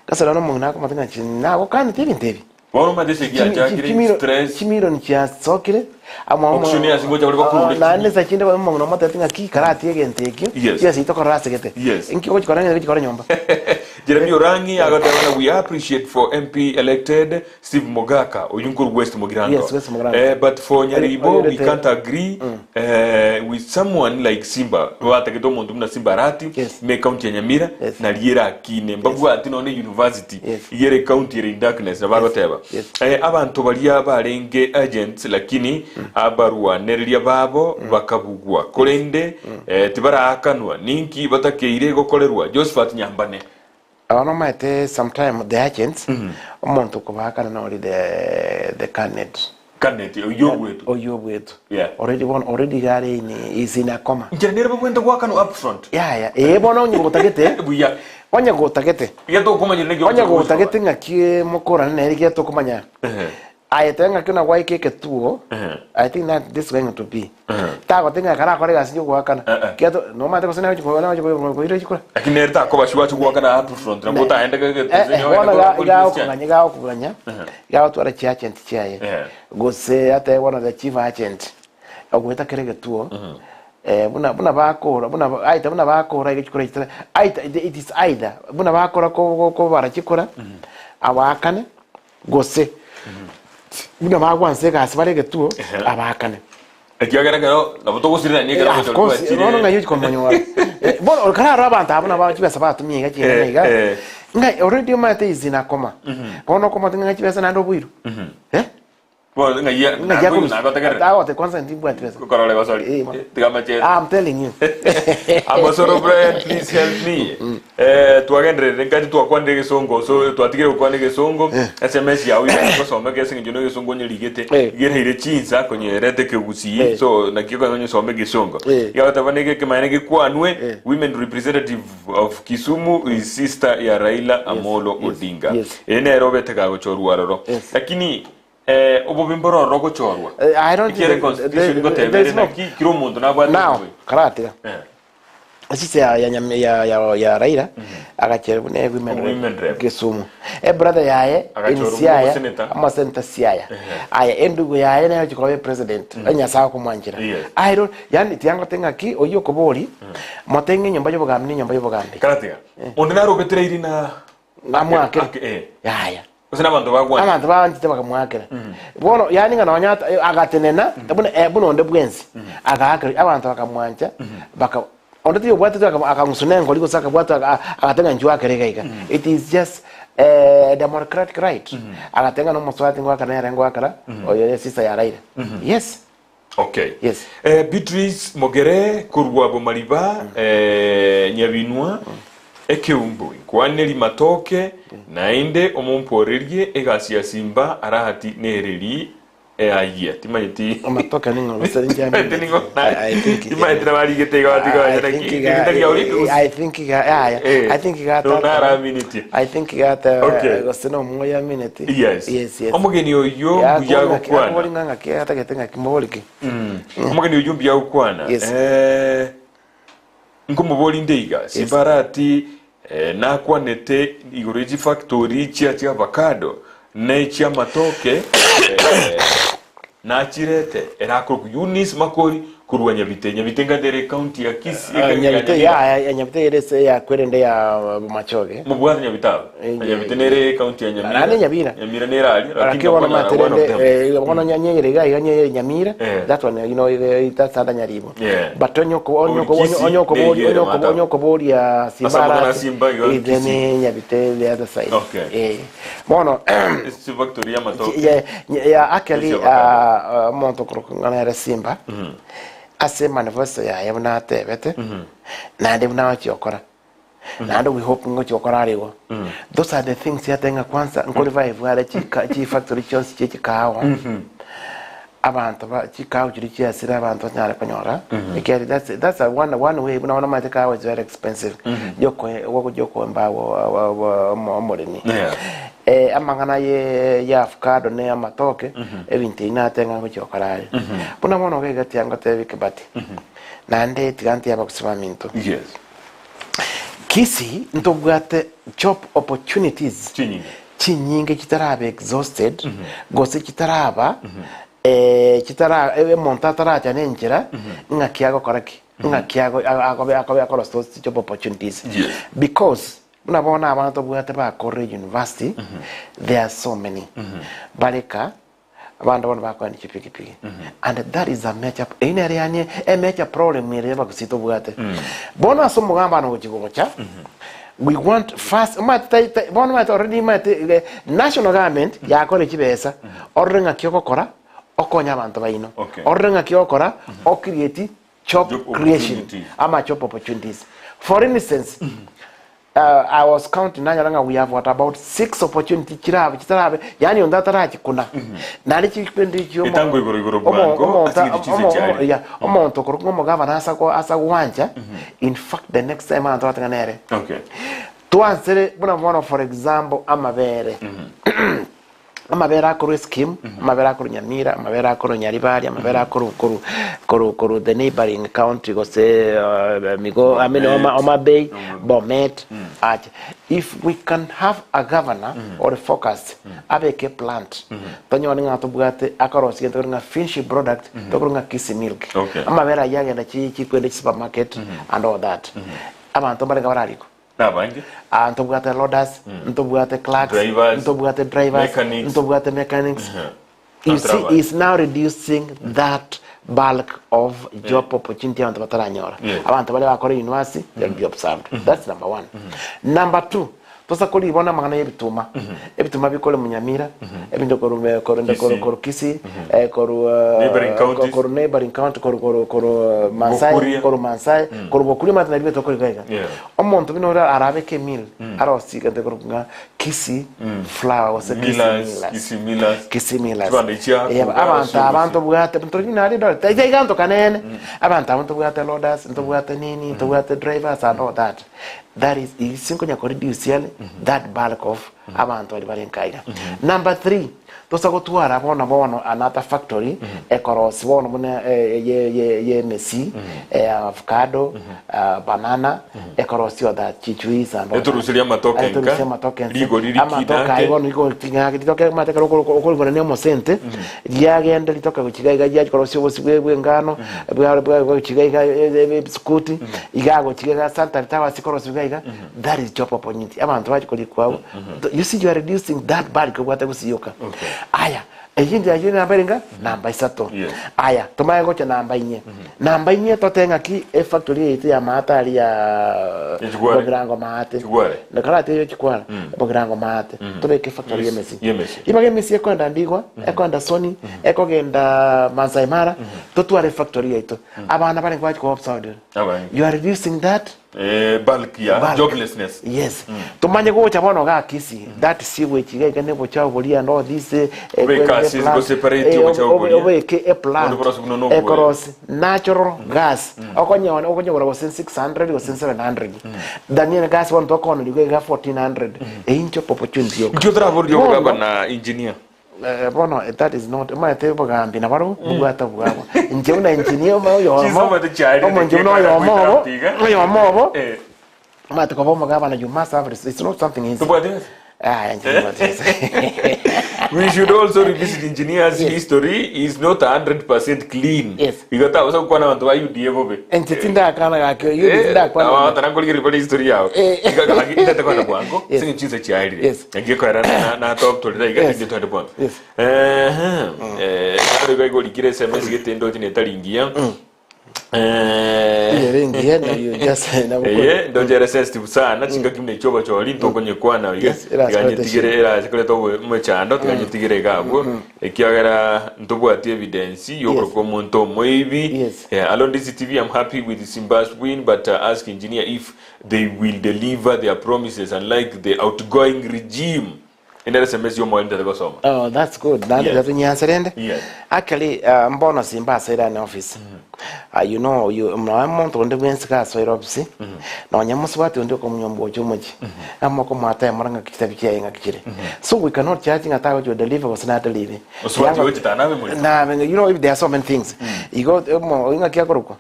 kasala no muna ko matinga china ko kandi tebi Wano madese kia chakire stress. Chimiro ni chia sokire. Auction ya singoja wali bakuru. Na nesa chinde ba mwangu nomata tinga ki karati egente ekyo. Chia sito korase gete. Inki ochi koranga gete nyomba. Jeremy Orangi agatabana we appreciate for MP elected Steve Mogaka Oyunkuru West Mogirango. Yes, West Mogirango. But for Nyaribo we can't agree with someone like Simba. Wata keto muntu mna Simba Rati me county ya Nyamira na liera akine mbabu ati none university yere county in darkness na baroteba. Abantu balia barenge agents lakini abarua nereria babo bakabugwa kolende tibara akanwa ninki batakeire gokolerwa Josephat Nyambane. Ono maite sometime the agents omuntu kubaka na ori the canet oyobwetu already gari ni is in a coma njenere bakwenda gwakano up front bona onye gutagete buya onye gutagete yeto kumanya nege onye gutagete ngakie mukora nere geto kumanya I think I can away cake at two. I think that this is going to be. Tago thing I can't correct you work on. Get no matter what's going to go. I can never talk about what you work on up front. And I go to a church and chair. Go say at one of the chief agents. I go to a tour. Bunabako, it is either Bunabako go Varachikura, Awakane, go say. Buna magwan seka asibare getuo abakane ekiyagera gero nabutogusirira nyegera of course no ngayo komanyo bon okara rabanta abuna ba chibesa batumye gaje ngai already mate izina koma bono koma tinga chibesa nando bwiru bon ngai na batakere tawo te kwanza ndimbu atresa korole basori tigamache I'm telling you Amosoro Brian, please help me. Tuagendere ngati tuakwande gesongo so tuatigire ukwande gesongo SMS yawe kusoma gesinga jono gesongo nyeligete gerehire chinza kwenye rete kegusiye so nakiko kwenye some gesongo ya watabanege kemanege kwanwe women representative of Kisumu is sister ya Raila Amolo Odinga ene robete ka gochorwa lakini obo bimboro rogo chorwa I don't think there's no kiro muntu nabwa now karate sisi ya Raila agachere bune women rep Kisumu brother yaye insiaya ama center siaya aya endugo yaye nayo chikobe president anya sawa kumwanjira I don't yani tiango tenga ki oyo kobori motenge nyumba yobogamni karate ondina robetere irina amwake yaya usina abantu bagwana abantu banjite bakamwakira bono yani ngana wanyata agatenena buno onde bwenzi agakira abantu bakamwanja baka onde yo bwatu akamusunengo liko saka bwatu akatenga njwa kereka it is just democratic right agatenga no muswati ngwa kana yarengo akara oyo sisa ya Raila yes okay yes Beatrice Mogere kurwa bomaliba nyabinwa Ekeumbu kwaneri matoke nainde omumporerie egasi Simba arahati nereri ayia timayiti amatoke ningo lusenja I think timayiti bali getega watiga I think he got no minute I think he got goseno moya minute yes omugeni oyo buyago kwana boli nganga ke atagetenga kimboliki omugeni oyo buyago kwana nkumuboli ndeiga sibarati nakwanete igoroji factory chia avocado ne chia matoke na chirete erako Yunis Makori kurwanya bitenga dere county ya Kisi nyabite yese ya kwerende ya machoge mubwanya nyabitabo nyabitenere county ya Nyamira nera ali lakini wana materende wana nyanyerega yanye Nyamira that one you know that's under Nyaribo but onyoko boli ya Simba idene nyabite the other side bono is factory ya matoke ya akali monto kurungana Simba ase manifesto ya yabona tebete na ndi buna chokora na ndo we hope ngo chokora ariwo those are the things ya tenga kwanza ngo revive ara chi factory chons chi kawa abantu ba chi kawa chiri chi asira abantu nyara konyora because that's a one way buna wana mate kawa is very expensive joko mbawo morini amangana ya avocado ne amatoke ebintu inatenga ngo chokarari buna mono gati yango tebike bati nande tiganti yabakusima minto yes Kisi ntobwate job opportunities chinyinge chitarabe exhausted gose chitaraba montatara chane njira ngakiago koraki ngakiago akobe akolo job opportunities because unabona abantu bwate ba kore university there are so many baleka abantu bona bakwani chipikipiki and that is a major problem ere bakusito bwate bona so mugamba no chigocha we want first already national government yakore chibesa orenga kyokokora okonya abantu baino orenga kyokora o create job creation ama job opportunities. For instance, I was counting we have what about 6 opportunities chirabe yani ondatara chikuna nali chikwendi chyo itango igoro bwango asingirichize cyari omonto ko mugava asa wanja in fact the next time anto atanganere tuansere buna for example amabere amabere akuru scheme amabere akuru nyamira amabere akuru nyaribari amabere akuru the neighboring country go say migo Oma Bay Bomet if we can have a governor or a focus abeke plant tonyo ninga tobugate akarosi ntoringa finished product tokurunga kisi milk amabere yagenda chikwende supermarket and all that abantu bale gabarariko Ntobugate loaders, ntobugate clerks, ntobugate drivers, ntobugate mechanics. You see, it's now reducing that bulk of job opportunity on the Bataranyora. Abantu bale bakore university, they'll be observed. That's number 1. Number 2, tosa koli bona magana ebituma bikole munyamira ebindo koru kisi koru neighboring county koru mansai koru bokuri matna bibeto koli gaiga omonto bino arabe ke mil arosi kante koru kisi flower was kisi milas abantu bugate ntori do taiganto kanene abantu bugate loaders bugate nini bugate drivers and all that. That is isinko nya reduce that bulk of abantu bali nkaiga. Number 3, tosago tuara bona another factory ekoros bona muna ye mesi avocado banana ekorosi that chichuis and eturusilia matoken ligo amatoka ibona iko tinga kitoke mateka ko ne mosente yagenda litoka kuchigaiga ya korosi bosibwe ngano bwa kuchigaiga biskuti igago chigaga santa tawa sikorosi gaiga. That is job opportunity abantu bachikoli kwao. You see, you are reducing that bulk of what I was yoka. Aya, ejindi ajini nambaringa namba 3. Aya, tumaye gocha namba 4. Namba 4 totenga ki factory ite ya mata ali ya Bogrango mate. Nakala te yo chikwala Bogrango mate. Tobeke factory yemesi. Ibage mesi ekwenda ndigwa, ekwenda Sony, ekogenda Masai Mara, totware factory ito. Abana bali kwachi ko observe. You are reducing that bulk ya joblessness. Yes. Tumanye go chabono ga kisi. That sewage ga ne bo cha bolia and all this go separate go cha bolia. A plant. Ecoros natural gas. Okonyo go 600 go 700. Daniel gas one to kono ga 1400. Incho opportunity. Kyotra bodio go na engineer. Bono that is not my table gambi na baro bugata bugabo nje una engineer ma yo mo nje no yo mo ma to ko mo gaba na you must have it's not something easy we should also revisit engineers history is not 100% clean. Igata usa kwa na watu wa UDA bobe entinda kana ga UDA kwa na tanangoli report history yao igaka ita kwa na bwango singi chiza chiairi ngiye kwa na top to da igaka ngiye to bwango kare go likire SMS getendo tinetaringia irengia na yo just na ndongera sensitive sana chinga kimne choba choli ntokonye kwana wiga tiganyetigere era zikoleto mwechando tiganyetigere gabo ekiagera ntobwati evidence yokro komonto moibi along this TV I'm happy with Simba's win but ask engineer if they will deliver their promises unlike the outgoing regime. In the SMS you more into the soma. Oh, that's good. That is the answer. actually mbona simba saida na office you know you mnamonto onde gwenska so office na wanyamusi watu ndio komnyombo chomoji amma ko mata maranga kitabi kia inga kire so we cannot charge ngata what you deliver was not deliver so what you tana we muri na you know if there are so many things you go inga kia koruko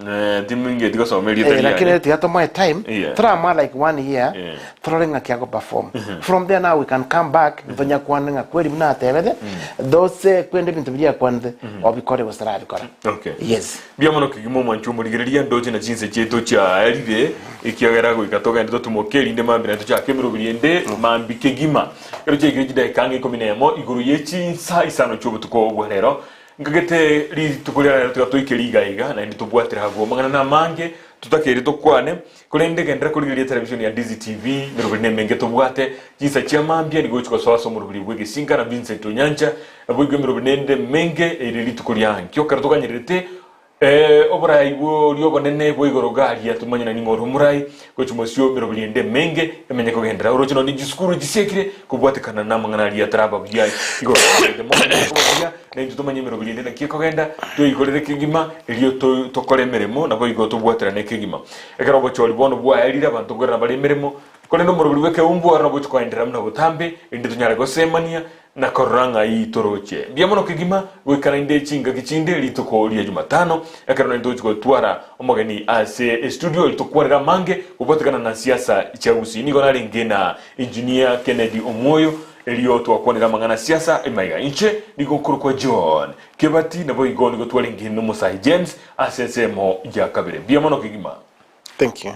timinge diko so meli tari lakini tiato my time tra ma like 1 year throwing kia ko perform from there now we can come back ntonya kwananga kweli mna tebede those kwende bintu bya kwande obikore wasara bikora okay yes bia mono kigimo mwanchu murigiriria ndoje na jinse cheto cha elire ikiagera go ikatoga ndo tumokeri inde mambira to cha kemiro biriende mambi kegima ero che igiriji dai kange kominemo iguru yechi sa isano chubu tuko gwerero ngagete ri tukulia rero tukatoikeriga iga na ndi tubwatira hago mangana na mange tutakere tukwane kulende gendera kuligiria television ya Ndizi TV mirubine menge tubwate jinsa cha mambia ni gochiko swaso murubiri bwege singa na Vincent Onyanja abwege mirubine ende menge eri litukulia nkyo karatoka nyerete obra ibo lyogo nene boigoro gari atumanya na ningoro murai gochumosyo mirubiri ende menge emenye ko gendera urochino ni jiskuru jisekire kubwatekana na mangana ali atraba bya igoro de mo na ntutumanye mirubiri ende kiko genda to ikorere kigima elio to kole meremo na boigo to bwatera ne kigima ekero bocholi bono bwa elira bantu gorana bali meremo kole no murubiri weke umbu arabo chikoendera mna butambe indi tunyara go semania na koranga itoroche biamono kigima gwikana inde chinga kichinde lituko lya Jumatano ekero ndo chiko twara omogeni ase studio litokwarira mange ubotekana na siasa chagusi niko nali ngena engineer Kennedy Omwoyo elio twakwanira mangana siasa emaiga inche niko kurukwa John kebati na boigo niko twali ngino Musahi James ase semo ya kabere biamono kigima. Thank you.